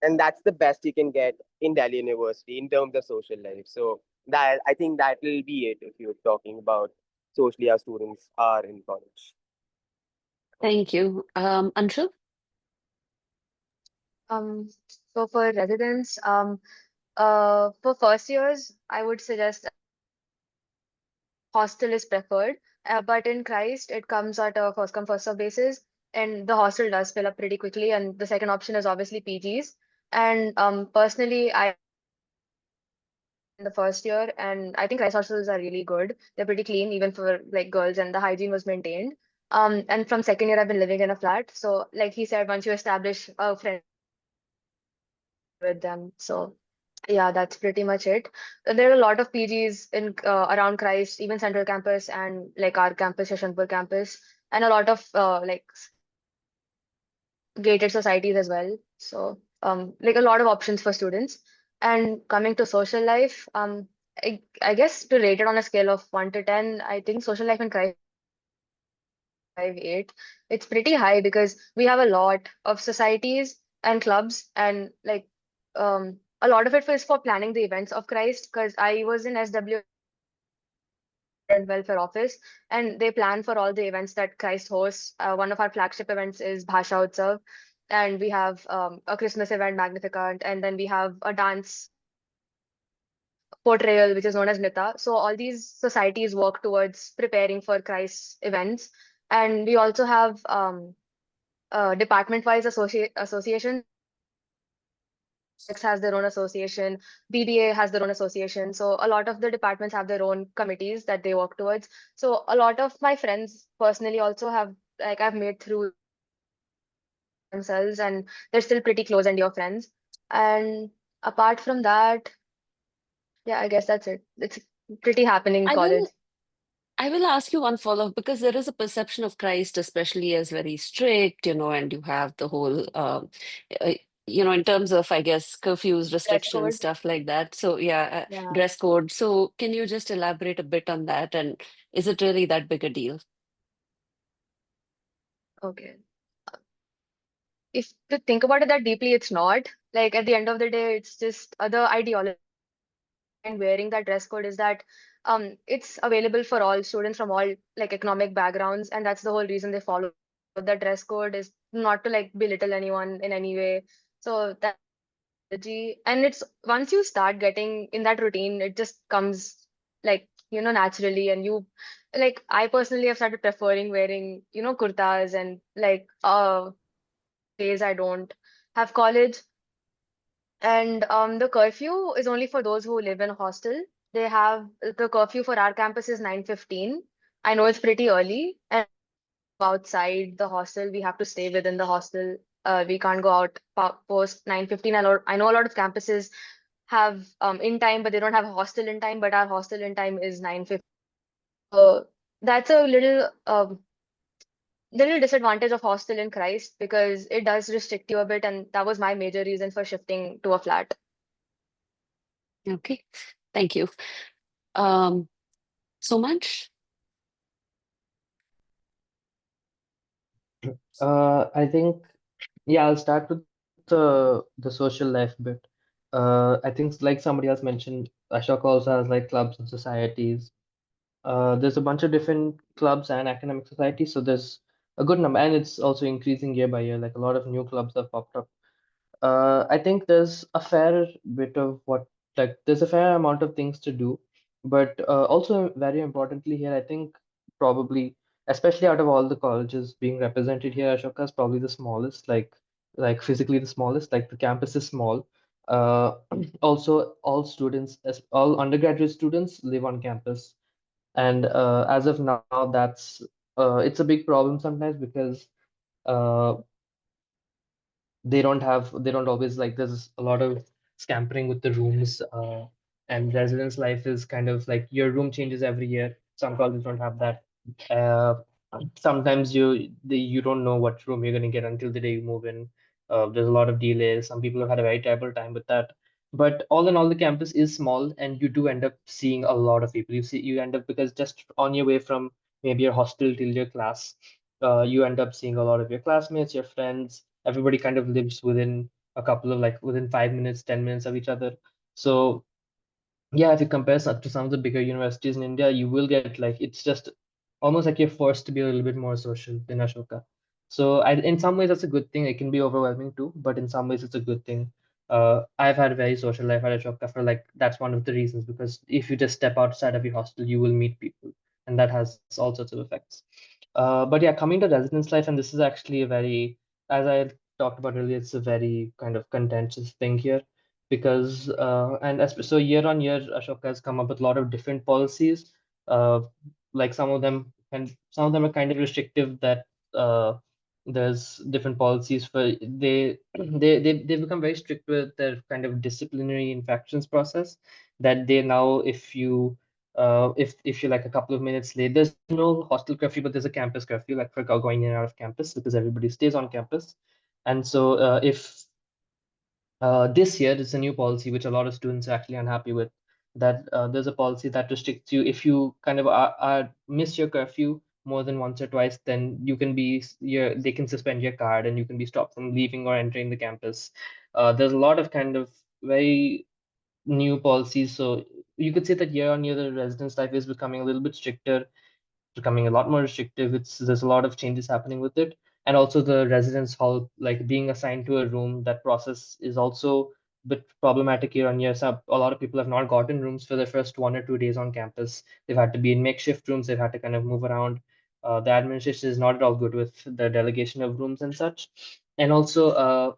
and that's the best you can get in Delhi University in terms of social life. So that I think that will be it if you're talking about socially how students are in college. Thank you. Anshul? So for residents, for first years, I would suggest hostel is preferred. But in Christ, it comes at a first come, first serve basis, and the hostel does fill up pretty quickly. And the second option is obviously PGs. And personally, I in the first year, and I think Christ hostels are really good. They're pretty clean, even for like girls, and the hygiene was maintained. And from second year, I've been living in a flat. So, like he said, once you establish a friend with them, so yeah, that's pretty much it. There are a lot of PGs in around Christ, even Central Campus and like our campus, Yeshwanthpur campus, and a lot of like gated societies as well. So like a lot of options for students. And coming to social life, I guess to rate it on a scale of 1 to 10, I think social life in Christ 5, 8. It's pretty high because we have a lot of societies and clubs, and like a lot of it is for planning the events of Christ. Because I was in SW and welfare office, and they plan for all the events that Christ hosts. One of our flagship events is Bhasha Utsav, and we have a Christmas event, Magnificent, and then we have a dance portrayal, which is known as Nita. So all these societies work towards preparing for Christ's events, and we also have department-wise associations. Has their own association, BBA has their own association. So a lot of the departments have their own committees that they work towards. So a lot of my friends personally also have, like, I've made through themselves, and they're still pretty close and dear friends. And apart from that, yeah, I guess that's it. It's pretty happening I college. will ask you one follow-up because there is a perception of Christ, especially as very strict, and you have the whole, uh, in terms of, I guess, curfews, Dress restrictions, code. stuff like that. So, yeah, Yeah. dress code. So, can you just elaborate a bit on that? And is it really that big a deal? Okay. If to think about it that deeply, it's not. Like at the end of the day, it's just other ideology and wearing that dress code is that it's available for all students from all like economic backgrounds, and that's the whole reason they follow the dress code, is not to like belittle anyone in any way. So that and it's once you start getting in that routine, it just comes like naturally. And you like I personally have started preferring wearing kurtas and like days I don't have college. And the curfew is only for those who live in a hostel. They have the curfew for our campus is 9:15. I know it's pretty early, and outside the hostel, we have to stay within the hostel. We can't go out post 9:15. I know a lot of campuses have in time, but they don't have a hostel in time. But our hostel in time is 9:15. That's a little disadvantage of hostel in Christ because it does restrict you a bit, and that was my major reason for shifting to a flat. Okay, thank you. So much. I think, yeah, I'll start with the social life bit. I think like somebody else mentioned, Ashok also has like clubs and societies. There's a bunch of different clubs and academic societies, so there's a good number, and it's also increasing year by year. Like a lot of new clubs have popped up. I think there's a fair bit of like there's a fair amount of things to do, but also very importantly here, I think probably, especially out of all the colleges being represented here, Ashoka is probably the smallest, like physically the smallest. Like the campus is small. Also, all students, all undergraduate students live on campus, and as of now, that's it's a big problem sometimes because. Uh, they don't always like there's a lot of scampering with the rooms, and residence life is kind of like your room changes every year. Some colleges don't have that. uh, Sometimes you don't know what room you're going to get until the day you move in. There's a lot of delays. Some people have had a very terrible time with that, but all in all the campus is small, and you do end up seeing a lot of people. You end up, because just on your way from maybe your hostel till your class, you end up seeing a lot of your classmates, your friends. Everybody kind of lives within a couple of like within 5 minutes, 10 minutes of each other. So yeah, if you compare to some of the bigger universities in India, you will get like it's just almost like you're forced to be a little bit more social in Ashoka. So in some ways that's a good thing. It can be overwhelming too, but in some ways it's a good thing. I've had a very social life at Ashoka for like that's one of the reasons, because if you just step outside of your hostel, you will meet people, and that has all sorts of effects. But yeah, coming to residence life, and this is actually a very, as I talked about earlier, it's a very kind of contentious thing here because so year on year, Ashoka has come up with a lot of different policies. Uh, like some of them are kind of restrictive. That there's different policies for they become very strict with their kind of disciplinary infractions process. That they now, if you're like a couple of minutes late, there's no hostel curfew, but there's a campus curfew, like for going in and out of campus, because everybody stays on campus. And so if this year, it's a new policy which a lot of students are actually unhappy with. That there's a policy that restricts you if you kind of miss your curfew more than once or twice, then they can suspend your card and you can be stopped from leaving or entering the campus. There's a lot of kind of very new policies. So you could say that year on year, the residence life is becoming a little bit stricter, becoming a lot more restrictive. There's a lot of changes happening with it, and also the residence hall, like being assigned to a room, that process is also a bit problematic year on year. So a lot of people have not gotten rooms for their first 1 or 2 days on campus. They've had to be in makeshift rooms. They've had to kind of move around. The administration is not at all good with the delegation of rooms and such. And also,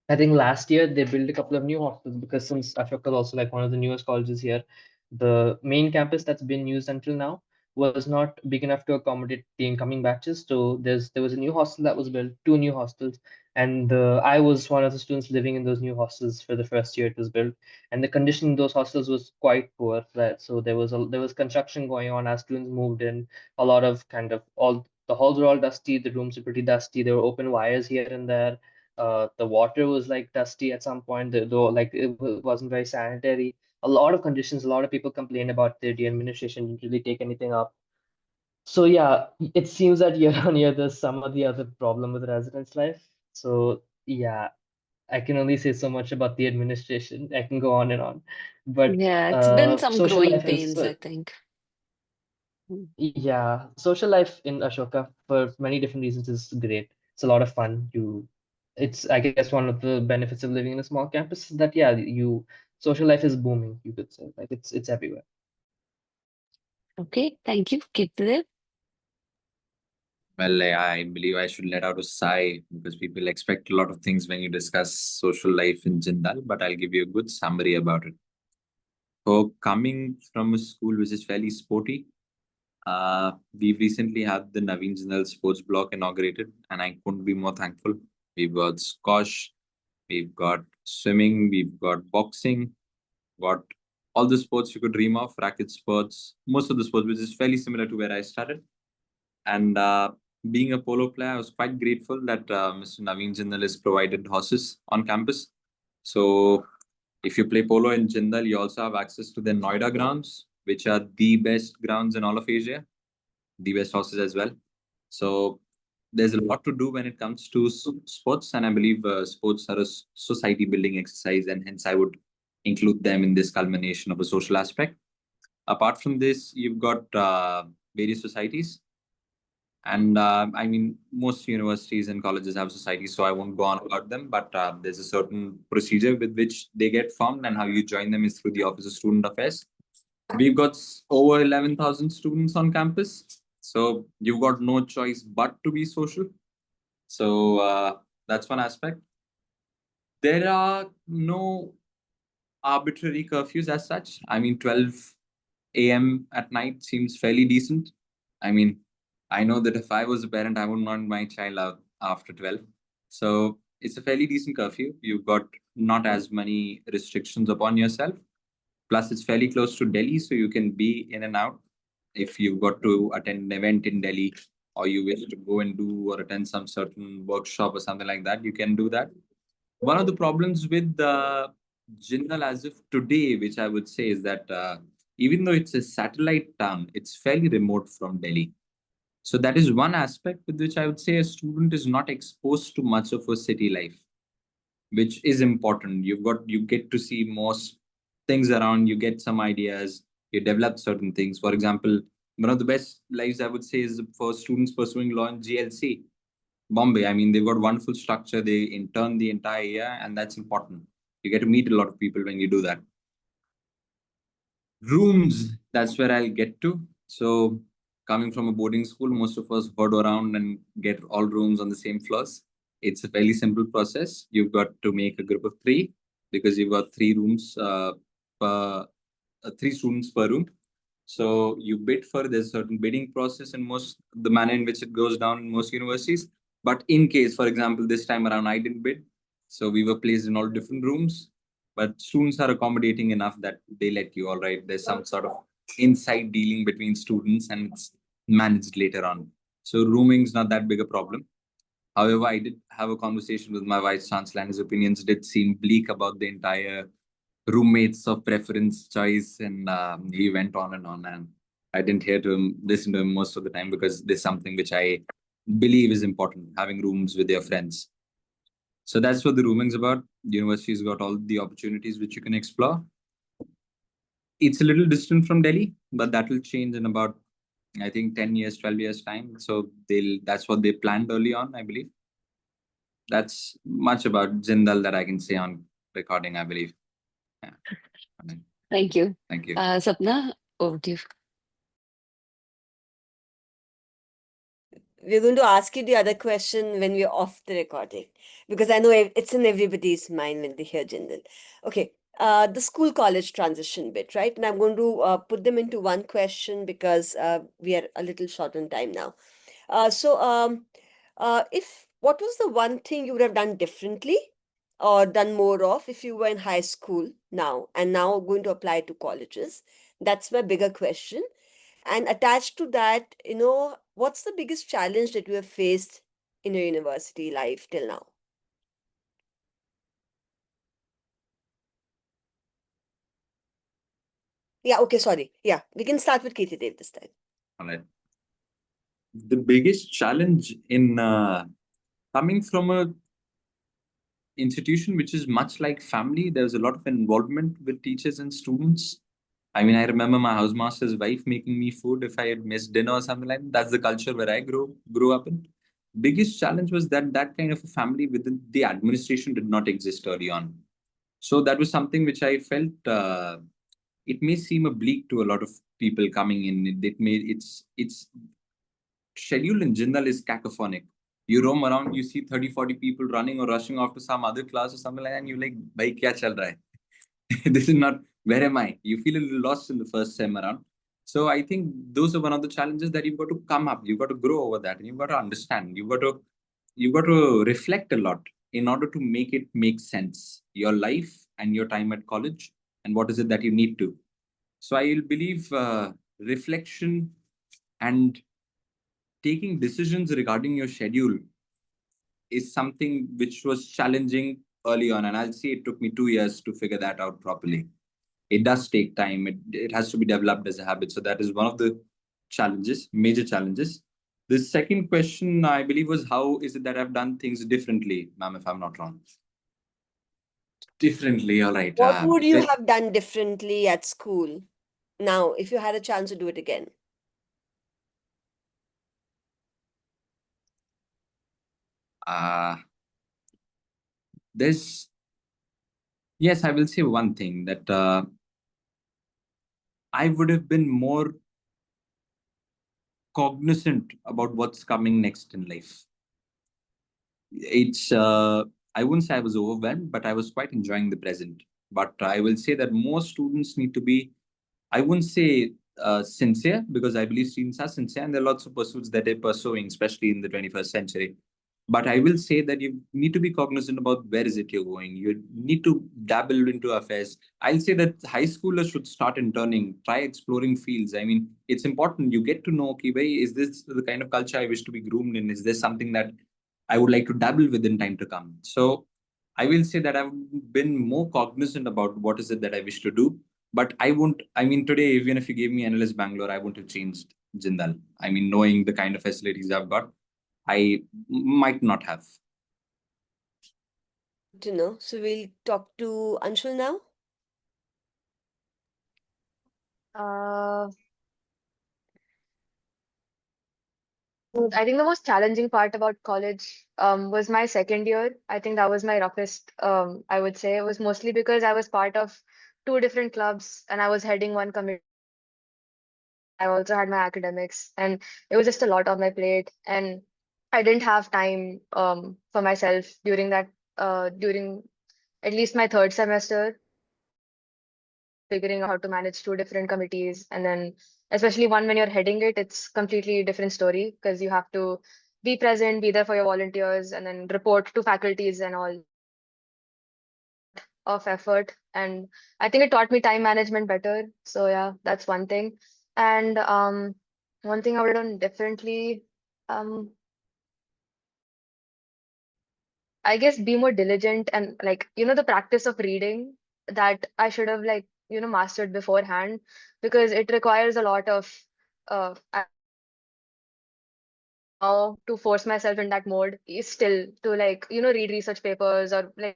I think last year they built a couple of new hostels, because since Ashoka is also like one of the newest colleges here, the main campus that's been used until now was not big enough to accommodate the incoming batches. So there was a new hostel that was built, two new hostels, and I was one of the students living in those new hostels for the first year it was built, and the condition in those hostels was quite poor. Right? So there was construction going on as students moved in. A lot of kind of all the halls were all dusty, the rooms were pretty dusty. There were open wires here and there. The water was like dusty at some point, though like wasn't very sanitary. A lot of conditions, a lot of people complain about the administration didn't really take anything up. So yeah, it seems that year on year there's some of the other problem with residence life. So yeah, I can only say so much about the administration. I can go on and on, but Yeah, it's been some social growing life is pains, I think. Mm. yeah, social life in Ashoka for many different reasons is great. It's a lot of fun. It's I guess one of the benefits of living in a small campus is that yeah, social life is booming, you could say. Like it's everywhere. Okay, thank you. Kirtdev. Well, I believe I should let out a sigh because people expect a lot of things when you discuss social life in Jindal, but I'll give you a good summary about it. So, coming from a school which is fairly sporty, we've recently had the Naveen Jindal Sports Block inaugurated, and I couldn't be more thankful. We've got squash, we've got swimming, we've got boxing, got all the sports you could dream of, racket sports, most of the sports, which is fairly similar to where I started. And being a polo player, I was quite grateful that Mr. Naveen Jindal has provided horses on campus. So If you play polo in Jindal, you also have access to the Noida grounds, which are the best grounds in all of Asia, the best horses as well. So there's a lot to do when it comes to sports, and I believe sports are a society building exercise, and hence I would include them in this culmination of a social aspect. Apart from this, you've got various societies. And I mean, most universities and colleges have societies, so I won't go on about them. But there's a certain procedure with which they get formed, and how you join them is through the Office of Student Affairs. We've got over 11,000 students on campus, so you've got no choice but to be social. So that's one aspect. There are no arbitrary curfews as such. I mean, 12 a.m. at night seems fairly decent. I mean, I know that if I was a parent, I wouldn't want my child out after 12. So it's a fairly decent curfew. You've got not as many restrictions upon yourself. Plus, it's fairly close to Delhi, so you can be in and out. If you've got to attend an event in Delhi, or you wish to go and do or attend some certain workshop or something like that, you can do that. One of the problems with Jindal as of today, which I would say, is that even though it's a satellite town, it's fairly remote from Delhi. So that is one aspect with which I would say a student is not exposed to much of a city life, which is important. You get to see most things around, you get some ideas, you develop certain things. For example, one of the best lives I would say is for students pursuing law in GLC, Bombay. I mean, they've got wonderful structure. They intern the entire year, and that's important. You get to meet a lot of people when you do that. Rooms, that's where I'll get to. So coming from a boarding school, most of us herd around and get all rooms on the same floors. It's a fairly simple process. You've got to make a group of 3, because you've got 3 rooms per 3 students per room. So you bid for, there's a certain bidding process in the manner in which it goes down in most universities. But in case, for example, this time around I didn't bid, so we were placed in all different rooms. But students are accommodating enough that they let you, all right, there's some sort of inside dealing between students, and it's managed later on. So rooming is not that big a problem. However, I did have a conversation with my vice chancellor, and his opinions did seem bleak about the entire roommates of preference choice, and he went on, and I didn't listen to him most of the time, because there's something which I believe is important, having rooms with your friends. So that's what the rooming's about. University's got all the opportunities which you can explore. It's a little distant from Delhi, but that will change in about, I think, 10 years, 12 years time. So that's what they planned early on, I believe. That's much about Jindal that I can say on recording, I believe. Yeah. Thank you. Thank you. Sapna, over to you. We're going to ask you the other question when we're off the recording, because I know it's in everybody's mind when they hear Jindal. Okay, the school-college transition bit, right? And I'm going to put them into one question, because we are a little short on time now. What was the one thing you would have done differently or done more of if you were in high school now and now going to apply to colleges? That's my bigger question. And attached to that, what's the biggest challenge that you have faced in your university life till now? Yeah, okay, sorry. Yeah, we can start with Kirti Dev this time. All right. The biggest challenge in coming from a institution which is much like family, there's a lot of involvement with teachers and students. I mean, I remember my housemaster's wife making me food if I had missed dinner or something like that. That's the culture where I grew up in. Biggest challenge was that kind of a family within the administration did not exist early on. So that was something which I felt it may seem oblique to a lot of people coming in. It's schedule in Jindal is cacophonic. You roam around, you see 30, 40 people running or rushing off to some other class or something like that, and you're like, bhai, kya chal raha hai? This is not, where am I? You feel a little lost in the first time around. So I think those are one of the challenges that you've got to come up. You've got to grow over that, and you've got to understand. You've got to reflect a lot in order to make it make sense. Your life and your time at college, and what is it that you need to. So I believe reflection and taking decisions regarding your schedule is something which was challenging early on, and I'll say it took me 2 years to figure that out properly. It does take time. It has to be developed as a habit. So that is one of the challenges, major challenges. The second question, I believe, was how is it that I've done things differently, ma'am, if I'm not wrong? Differently, all right. What would you have done differently at school now if you had a chance to do it again? There's Yes, I will say one thing that I would have been more cognizant about what's coming next in life. It's I wouldn't say I was overwhelmed, but I was quite enjoying the present. But I will say that more students need to be, I wouldn't say sincere, because I believe students are sincere and there are lots of pursuits that they're pursuing, especially in the 21st century. But I will say that you need to be cognizant about where is it you're going. You need to dabble into affairs. I'll say that high schoolers should start interning, try exploring fields. I mean, it's important you get to know, okay, bhai, is this the kind of culture I wish to be groomed in? Is there something that I would like to dabble with in time to come? So I will say that I've been more cognizant about what is it that I wish to do. But I won't, I mean, today, even if you gave me NLS Bangalore, I wouldn't have changed Jindal. I mean, knowing the kind of facilities I've got, I might not have. Good to know. So we'll talk to Anshul now. I think the most challenging part about college was my second year. I think that was my roughest, I would say. It was mostly because I was part of two different clubs and I was heading one committee. I also had my academics, and it was just a lot on my plate. And I didn't have time for myself during at least my third semester, figuring out how to manage two different committees. And then, especially one when you're heading it, it's completely different story because you have to be present, be there for your volunteers, and then report to faculties and all of effort. And I think it taught me time management better. So yeah, that's one thing. And one thing I would have done differently, I guess be more diligent and like, the practice of reading that I should have like, mastered beforehand because it requires a lot of how to force myself in that mode is still to like, read research papers or like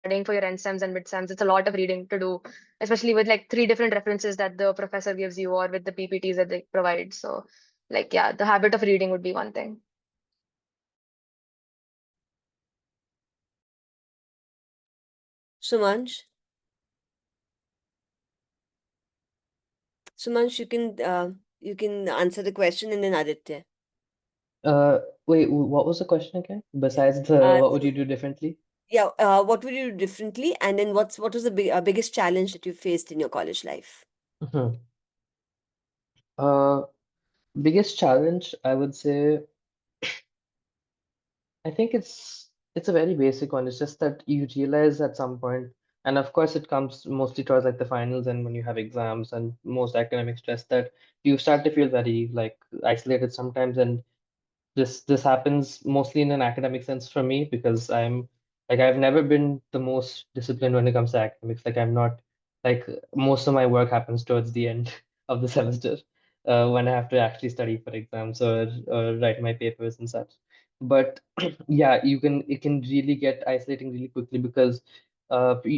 studying for your end sems and mid sems. It's a lot of reading to do, especially with like three different references that the professor gives you or with the PPTs that they provide. So like, yeah, the habit of reading would be one thing. Sumansh. Sumansh, you can answer the question and then Aditya. Wait, what was the question again? Besides what would you do differently? Yeah, what would you do differently? And then what was the biggest challenge that you faced in your college life? Mhm. Biggest challenge, I would say, I think it's a very basic one. It's just that you realize at some point, and of course it comes mostly towards like the finals and when you have exams and most academic stress, that you start to feel very like isolated sometimes. And this happens mostly in an academic sense for me because I'm like I've never been the most disciplined when it comes to academics. Like I'm not like most of my work happens towards the end of the semester when I have to actually study for exams or write my papers and such. But yeah, it can really get isolating really quickly because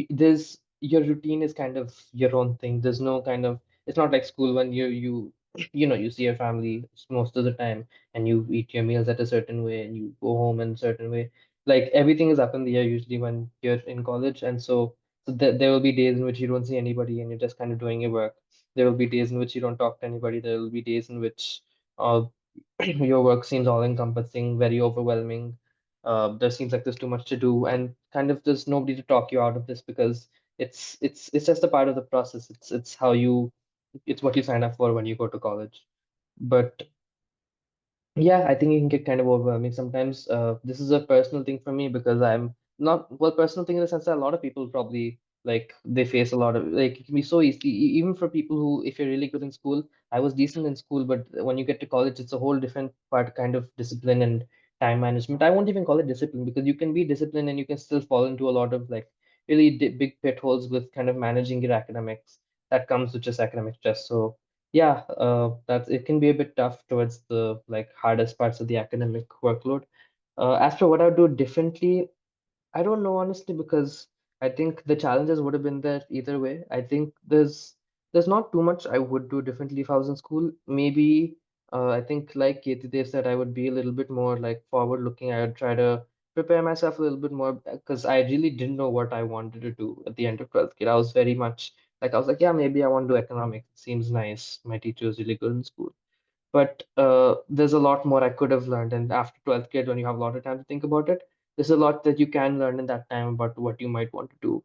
there's your routine is kind of your own thing. There's no kind of it's not like school when you see your family most of the time and you eat your meals at a certain way and you go home in a certain way. Like everything is up in the air usually when you're in college, and so there will be days in which you don't see anybody and you're just kind of doing your work. There will be days in which you don't talk to anybody. There will be days in which uh, your work seems all encompassing, very overwhelming. There seems like there's too much to do, and kind of there's nobody to talk you out of this because it's just a part of the process. It's what you sign up for when you go to college. But yeah, I think it can get kind of overwhelming sometimes. This is a personal thing for me because I'm not well, personal thing in the sense that a lot of people probably like they face a lot of like it can be so easy, even for people who, if you're really good in school, I was decent in school, but when you get to college, it's a whole different part kind of discipline and time management. I won't even call it discipline, because you can be disciplined and you can still fall into a lot of like really big pitfalls with kind of managing your academics that comes with just academic stress. So yeah, that's it can be a bit tough towards the like hardest parts of the academic workload. As for what I would do differently, I don't know honestly, because I think the challenges would have been there either way. I think there's not too much I would do differently if I was in school. Maybe I think like Kirti said, I would be a little bit more like forward looking. I would try to prepare myself a little bit more, because I really didn't know what I wanted to do at the end of 12th grade. I was very much like, I was like, yeah, maybe I want to do economics. It seems nice. My teacher was really good in school. But there's a lot more I could have learned. And after 12th grade, when you have a lot of time to think about it, there's a lot that you can learn in that time about what you might want to do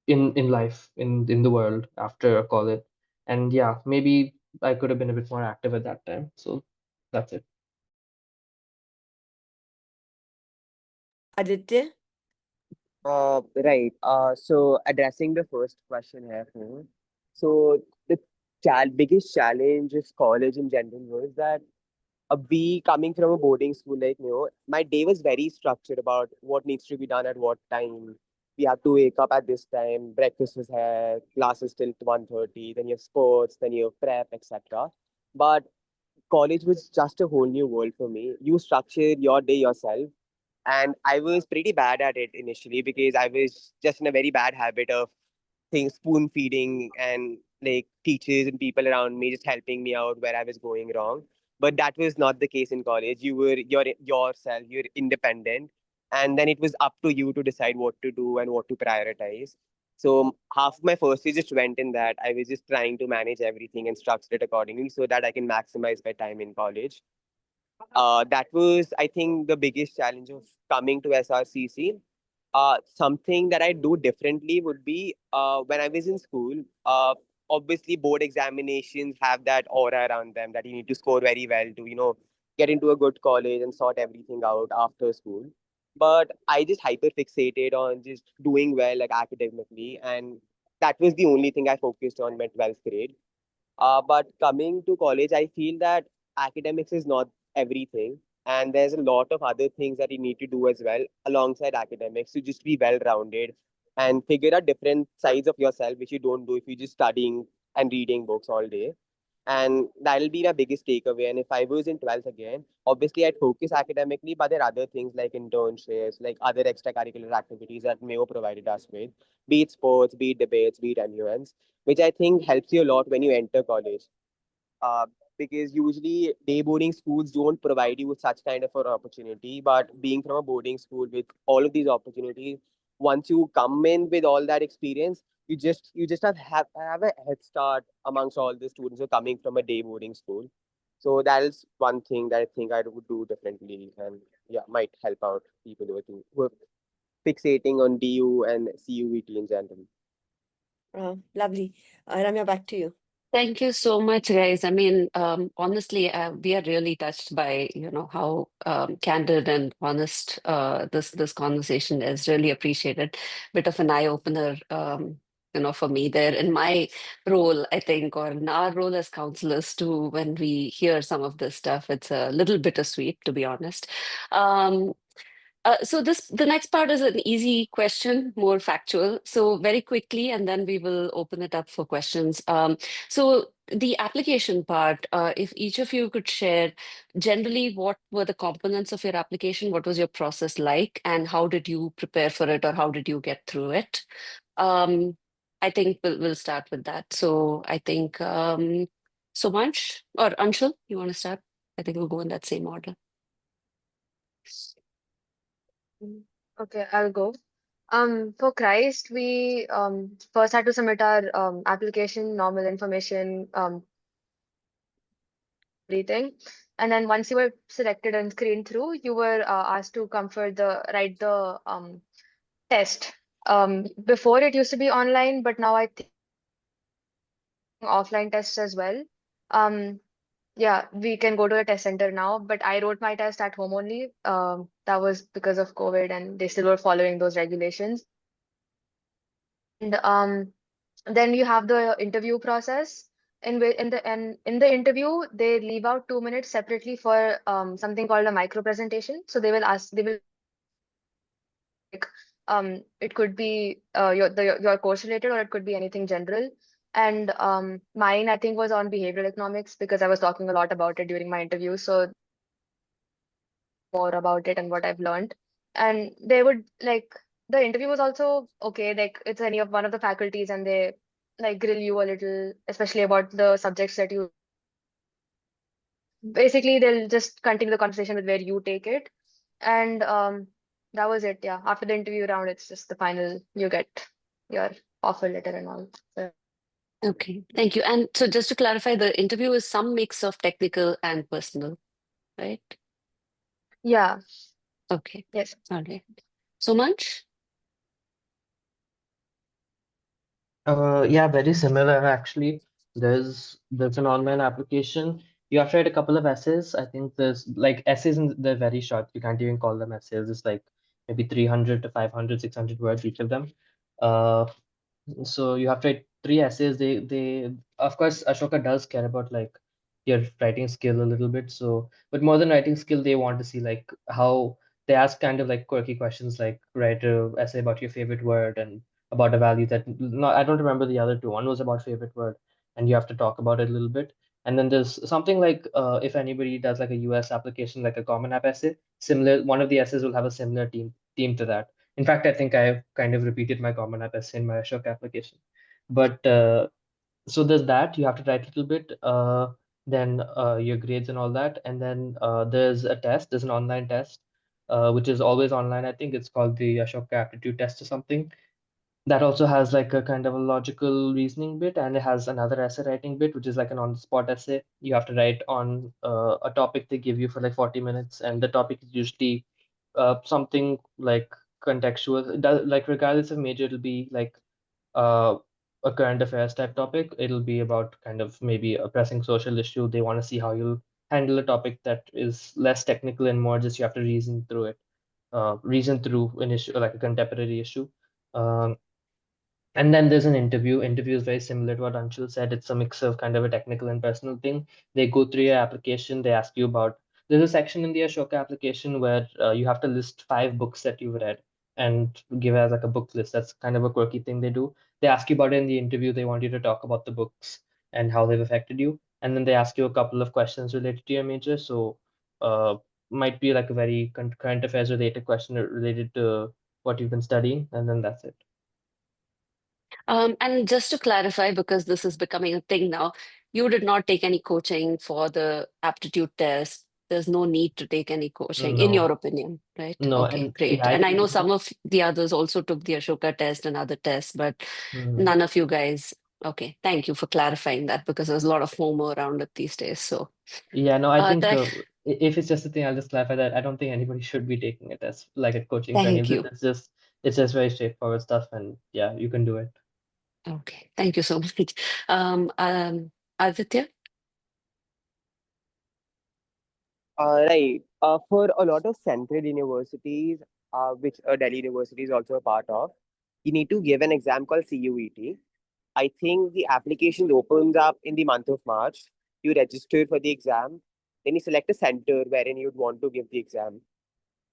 in life, in the world after college. And yeah, maybe I could have been a bit more active at that time. So that's it. Aditya? Right. So addressing the first question here, so the biggest challenge of college in general was that we coming from a boarding school, like my day was very structured about what needs to be done at what time. We have to wake up at this time. Breakfast is here. Classes till 1:30. Then you have sports. Then you have prep, etc. But college was just a whole new world for me. You structure your day yourself, and I was pretty bad at it initially because I was just in a very bad habit of things spoon feeding and like teachers and people around me just helping me out where I was going wrong. But that was not the case in college. You were yourself, you're independent, and then it was up to you to decide what to do and what to prioritize. So half of my first year just went in that. I was just trying to manage everything and structure it accordingly so that I can maximize my time in college. That was, I think, the biggest challenge of coming to SRCC. Something that I do differently would be when I was in school. Obviously, board examinations have that aura around them that you need to score very well to, get into a good college and sort everything out after school. But I just hyper fixated on just doing well, like academically, and that was the only thing I focused on in my 12th grade. But coming to college, I feel that academics is not everything. And there's a lot of other things that you need to do as well alongside academics to just be well rounded and figure out different sides of yourself, which you don't do if you're just studying and reading books all day. And that'll be my biggest takeaway. And if I was in 12th again, obviously I'd focus academically, but there are other things like internships, like other extracurricular activities that Mayo provided us with, be it sports, be it debates, be it MUNs, which I think helps you a lot when you enter college. Uh, because usually day boarding schools don't provide you with such kind of an opportunity. But being from a boarding school with all of these opportunities, once you come in with all that experience, you just have a head start amongst all the students who are coming from a day boarding school. So that is one thing that I think I would do differently, and yeah, might help out people who are fixating on DU and CUVT in general. Lovely. Ramya, back to you. Thank you so much, guys. I mean, honestly, we are really touched by how candid and honest this conversation is. Really appreciated. Bit of an eye opener, for me there in my role, I think, or in our role as counselors too. When we hear some of this stuff, it's a little bittersweet, to be honest. So the next part is an easy question, more factual. So very quickly, and then we will open it up for questions. So the application part, if each of you could share generally what were the components of your application, what was your process like, and how did you prepare for it, or how did you get through it? I think we'll start with that. So I think Somansh or Anshul, you want to start? I think we'll go in that same order. Okay, I'll go. For Christ, we first had to submit our application, normal information, everything. And then once you were selected and screened through, you were asked to come for write the test. Before it used to be online, but now I think offline tests as well. Yeah, we can go to the test center now, but I wrote my test at home only. That was because of COVID, and they still were following those regulations. And then you have the interview process. in the interview they leave out 2 minutes separately for something called a micro presentation. So they will it could be your course related, or it could be anything general. And mine I think was on behavioral economics, because I was talking a lot about it during my interview. So more about it and what I've learned. And they would like the interview was also okay. Like it's one of the faculties, and they like grill you a little, especially about the subjects that you. Basically, they'll just continue the conversation with where you take it, and that was it. Yeah, after the interview round, it's just the final. You get your offer letter and all. So, Okay, thank you. And so just to clarify, the interview is some mix of technical and personal, right? yeah. Okay, Yes. all right. So much? Yeah, very similar actually. There's an online application. You have to write a couple of essays. I think there's like essays and they're very short. You can't even call them essays. It's like maybe 300 to 500, 600 words each of them. Uh, so you have to write three essays. They of course Ashoka does care about like your writing skill a little bit. So, but more than writing skill, they want to see like how they ask kind of like quirky questions, like write a essay about your favorite word and about a value that no, I don't remember the other two. One was about favorite word, and you have to talk about it a little bit. And then there's something like if anybody does like a US application, like a Common App essay, similar. One of the essays will have a similar theme to that. In fact, I think I've kind of repeated my Common App essay in my Ashok application. But so there's that. You have to write a little bit, then your grades and all that. And then there's a test. There's an online test, which is always online. I think it's called the Ashoka Aptitude Test or something. That also has like a kind of a logical reasoning bit, and it has another essay writing bit, which is like an on-the-spot essay. You have to write on a topic they give you for like 40 minutes, and the topic is usually something like contextual. Like regardless of major, it'll be like uh, a current affairs type topic. It'll be about kind of maybe a pressing social issue. They want to see how you'll handle a topic that is less technical and more just you have to reason through it, reason through an issue like a contemporary issue. Um, and then there's an interview. Interview is very similar to what Anshul said. It's a mix of kind of a technical and personal thing. They go through your application. They ask you about. There's a section in the Ashoka application where you have to list 5 books that you've read and give as like a book list. That's kind of a quirky thing they do. They ask you about it in the interview. They want you to talk about the books and how they've affected you. And then they ask you a couple of questions related to your major. So might be like a very current affairs related question related to what you've been studying, and then that's it. And just to clarify, because this is becoming a thing now, you did not take any coaching for the aptitude test. There's no need to take any coaching, in your No. opinion, right? No, Okay, and great. yeah, I And I know think some of the others also took the Ashoka test and other tests, but Mhm. none of you guys. Okay, thank you for clarifying that, because there's a lot of FOMO around it these days. So, Yeah, no, I think th if it's just a thing, I'll just clarify that I don't think anybody should be taking it as like a coaching for any of thank this. you. It's just very straightforward stuff, and yeah, you can do it. Okay, thank you so much. Aditya? Right. For a lot of central universities, which Delhi University is also a part of, you need to give an exam called CUET. I think the application opens up in the month of March. You register for the exam, then you select a center wherein you'd want to give the exam.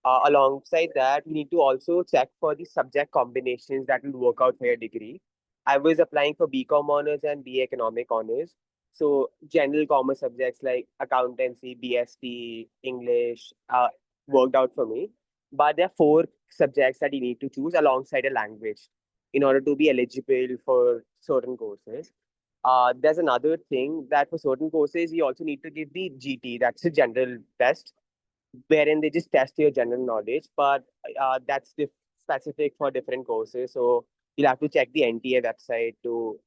Alongside that, you need to also check for the subject combinations that will work out for your degree. I was applying for BCom honors and BA economic honors. So general commerce subjects like accountancy, BST, English worked out for me. But there are 4 subjects that you need to choose alongside a language in order to be eligible for certain courses. There's another thing that for certain courses, you also need to give the GT, that's a general test wherein they just test your general knowledge, but that's specific for different courses. So you'll have to check the NTA website to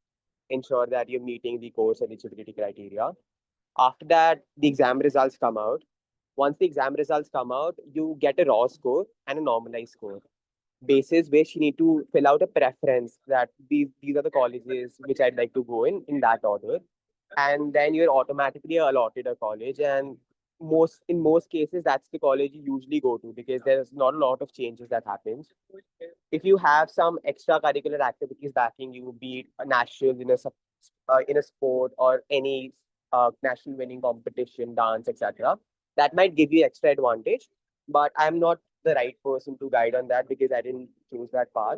ensure that you're meeting the course eligibility criteria. After that, the exam results come out. Once the exam results come out, you get a raw score and a normalized score. Basis which you need to fill out a preference that these are the colleges which I'd like to go in that order, and then you're automatically allotted a college. And in most cases that's the college you usually go to because there's not a lot of changes that happens. If you have some extracurricular activities backing you, be it a national in a in a sport or any national winning competition, dance, etc. That might give you extra advantage, but I'm not the right person to guide on that because I didn't choose that path.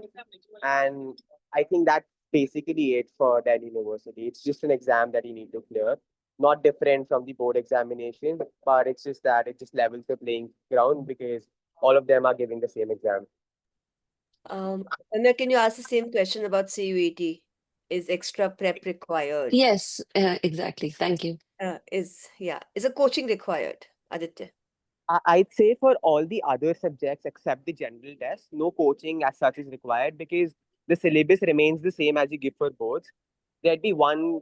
And I think that's basically it for Delhi University. It's just an exam that you need to clear, not different from the board examination, but it's just that it just levels the playing ground because all of them are giving the same exam. Ramya, can you ask the same question about CUET? Is extra prep required? Yes, exactly. Thank you. Is a coaching required, Aditya? I'd say for all the other subjects except the general test, no coaching as such is required because the syllabus remains the same as you give for boards. There'd be one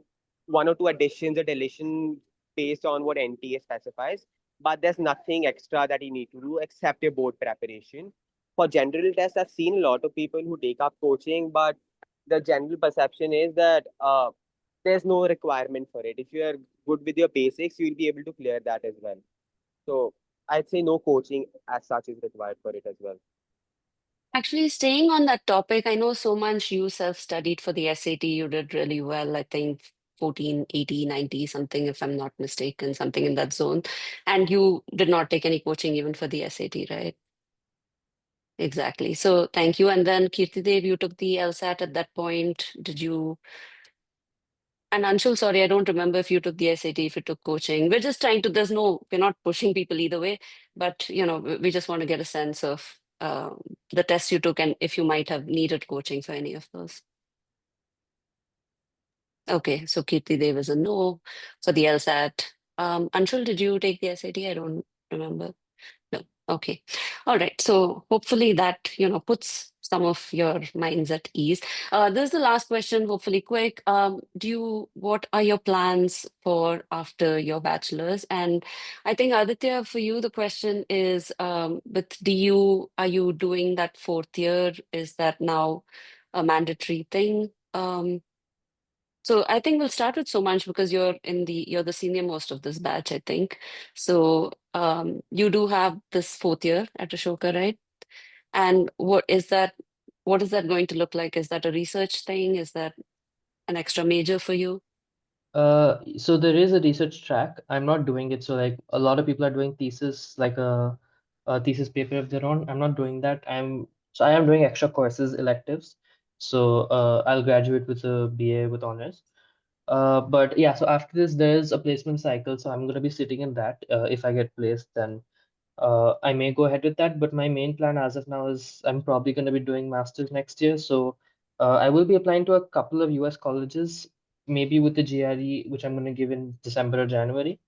or two additions or deletion based on what NTA specifies, but there's nothing extra that you need to do except your board preparation. For general tests, I've seen a lot of people who take up coaching, but the general perception is that there's no requirement for it. If you are good with your basics, you'll be able to clear that as well. So I'd say no coaching as such is required for it as well. Actually, staying on that topic, I know so much you self-studied for the SAT. You did really well, I think 14, 80, 90, something, if I'm not mistaken, something in that zone. And you did not take any coaching even for the SAT, right? Exactly. So thank you. And then Kirtidev, you took the LSAT at that point. Did you? And Anshul, sorry, I don't remember if you took the SAT, if you took coaching. We're just trying to, we're not pushing people either way, but we just want to get a sense of the tests you took and if you might have needed coaching for any of those. Okay, so Kirtidev is a no for the LSAT. Anshul, did you take the SAT? I don't remember. No. Okay. All right. So hopefully that, puts some of your minds at ease. This is the last question, hopefully quick. What are your plans for after your bachelor's? And I think Aditya, for you, the question is, with DU, are you doing that 4th year? Is that now a mandatory thing? So I think we'll start with Somansh because you're the senior most of this batch, I think. So you do have this 4th year at Ashoka, right? And what is that going to look like? Is that a research thing? Is that an extra major for you? So there is a research track. I'm not doing it. So like a lot of people are doing thesis, like a thesis paper of their own. I'm not doing that. I am doing extra courses, electives. So I'll graduate with a BA with honors. But yeah, so after this, there's a placement cycle. So I'm going to be sitting in that. If I get placed, then I may go ahead with that. But my main plan as of now is I'm probably going to be doing master's next year. So I will be applying to a couple of US colleges, maybe with the GRE, which I'm going to give in December or January.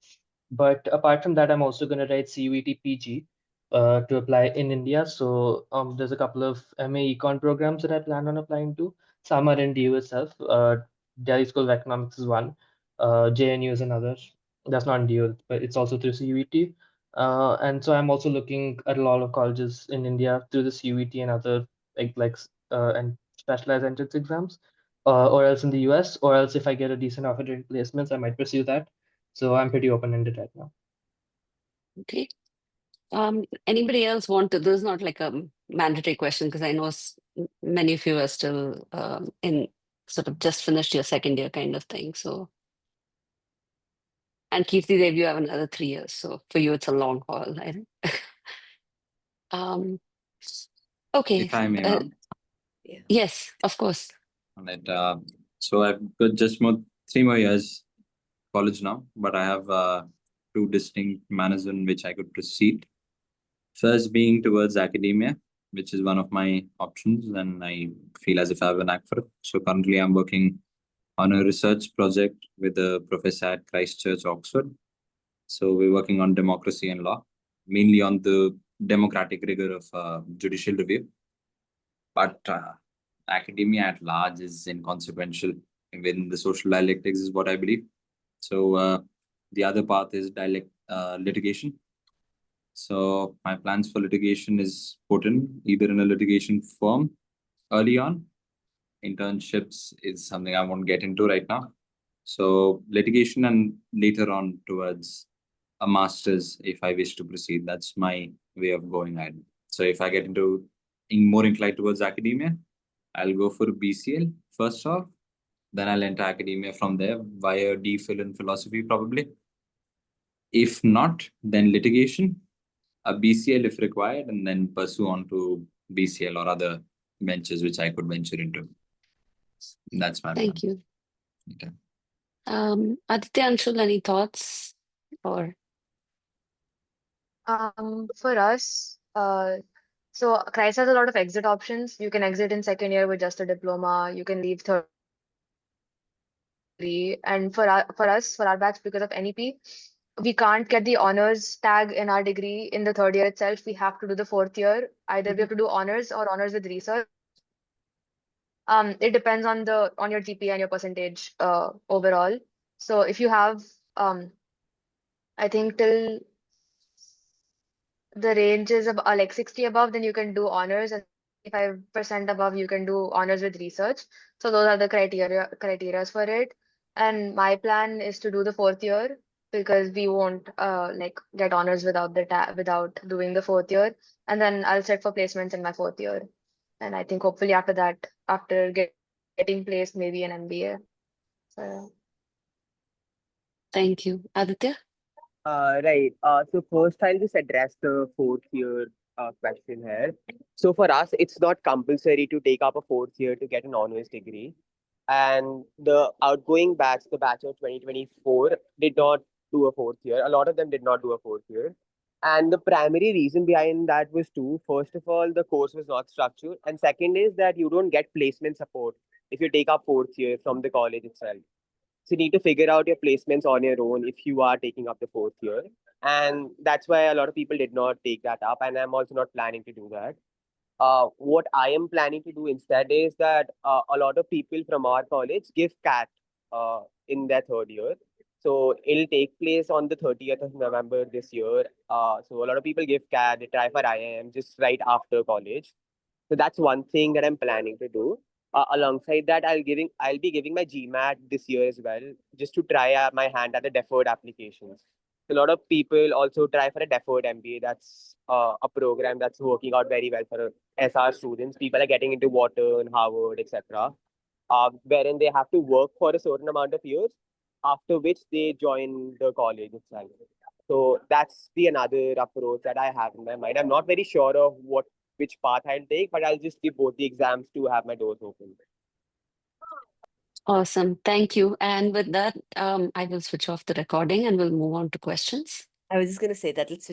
But apart from that, I'm also going to write CUET PG to apply in India. So there's a couple of MA Econ programs that I plan on applying to. Some are in DU itself. Delhi School of Economics is one. JNU is another. That's not in DU, but it's also through CUET. And so I'm also looking at a lot of colleges in India through the CUET and other and specialized entrance exams, or else in the US, or else if I get a decent offer during placements, I might pursue that. So I'm pretty open-ended right now. Okay. Anybody else want to? This is not like a mandatory question because I know many of you are still in sort of just finished your 2nd year kind of thing. So, and Kirtidev, you have another 3 years. So for you, it's a long haul. Okay. If I may, ma'am. Yes, of course. All right. So I've got just 3 more years college now, but I have 2 distinct manners in which I could proceed. First being towards academia, which is one of my options, and I feel as if I have an knack for it. So currently I'm working on a research project with a professor at Christ Church, Oxford. So we're working on democracy and law, mainly on the democratic rigor of judicial review. But academia at large is inconsequential within the social dialectics, is what I believe. So the other path is litigation. So my plans for litigation is put in either in a litigation firm early on. Internships is something I won't get into right now. So litigation and later on towards a master's if I wish to proceed. That's my way of going ahead. So if I get more inclined towards academia, I'll go for BCL first off. Then I'll enter academia from there via DPhil in philosophy, probably. If not, then litigation, a BCL if required, and then pursue on to BCL or other ventures which I could venture into. That's my Thank plan. you. Okay. Aditya, Anshul, any thoughts? Or For us, so CRISE has a lot of exit options. You can exit in second year with just a diploma. You can leave third degree. And for our batch, because of NEP, we can't get the honors tag in our degree in the third year itself. We have to do the fourth year. Either we have to do honors or honors with research. It depends on your GPA and your percentage overall. So if you have I think till the range is like 60 above, then you can do honors, and 5% above you can do honors with research. So those are the criteria for it. And my plan is to do the fourth year because we won't like get honors without doing the fourth year. And then I'll set for placements in my fourth year. And I think hopefully after that, after getting placed, maybe an MBA. So thank you. Aditya? Right. So first I'll just address the fourth year question here. So for us, it's not compulsory to take up a fourth year to get an honors degree. And the outgoing batch, the batch of 2024, did not do a fourth year. A lot of them did not do a fourth year. And the primary reason behind that was two. First of all, the course was not structured. And second is that you don't get placement support if you take up fourth year from the college itself. So you need to figure out your placements on your own if you are taking up the fourth year. And that's why a lot of people did not take that up. And I'm also not planning to do that. What I am planning to do instead is that a lot of people from our college give CAT in their third year. So it'll take place on the 30th of November this year. So a lot of people give CAT, they try for IIM just right after college. So that's one thing that I'm planning to do. Alongside that, I'll be giving my GMAT this year as well, just to try my hand at the deferred applications. A lot of people also try for a deferred MBA. That's a program that's working out very well for SR students. People are getting into Wharton, Harvard, etc. Wherein they have to work for a certain amount of years, after which they join the college itself. So that's the another approach that I have in my mind. I'm not very sure of which path I'll take, but I'll just give both the exams to have my doors open. Awesome. Thank you. And with that, I will switch off the recording and we'll move on to questions. I was just going to say that. Let's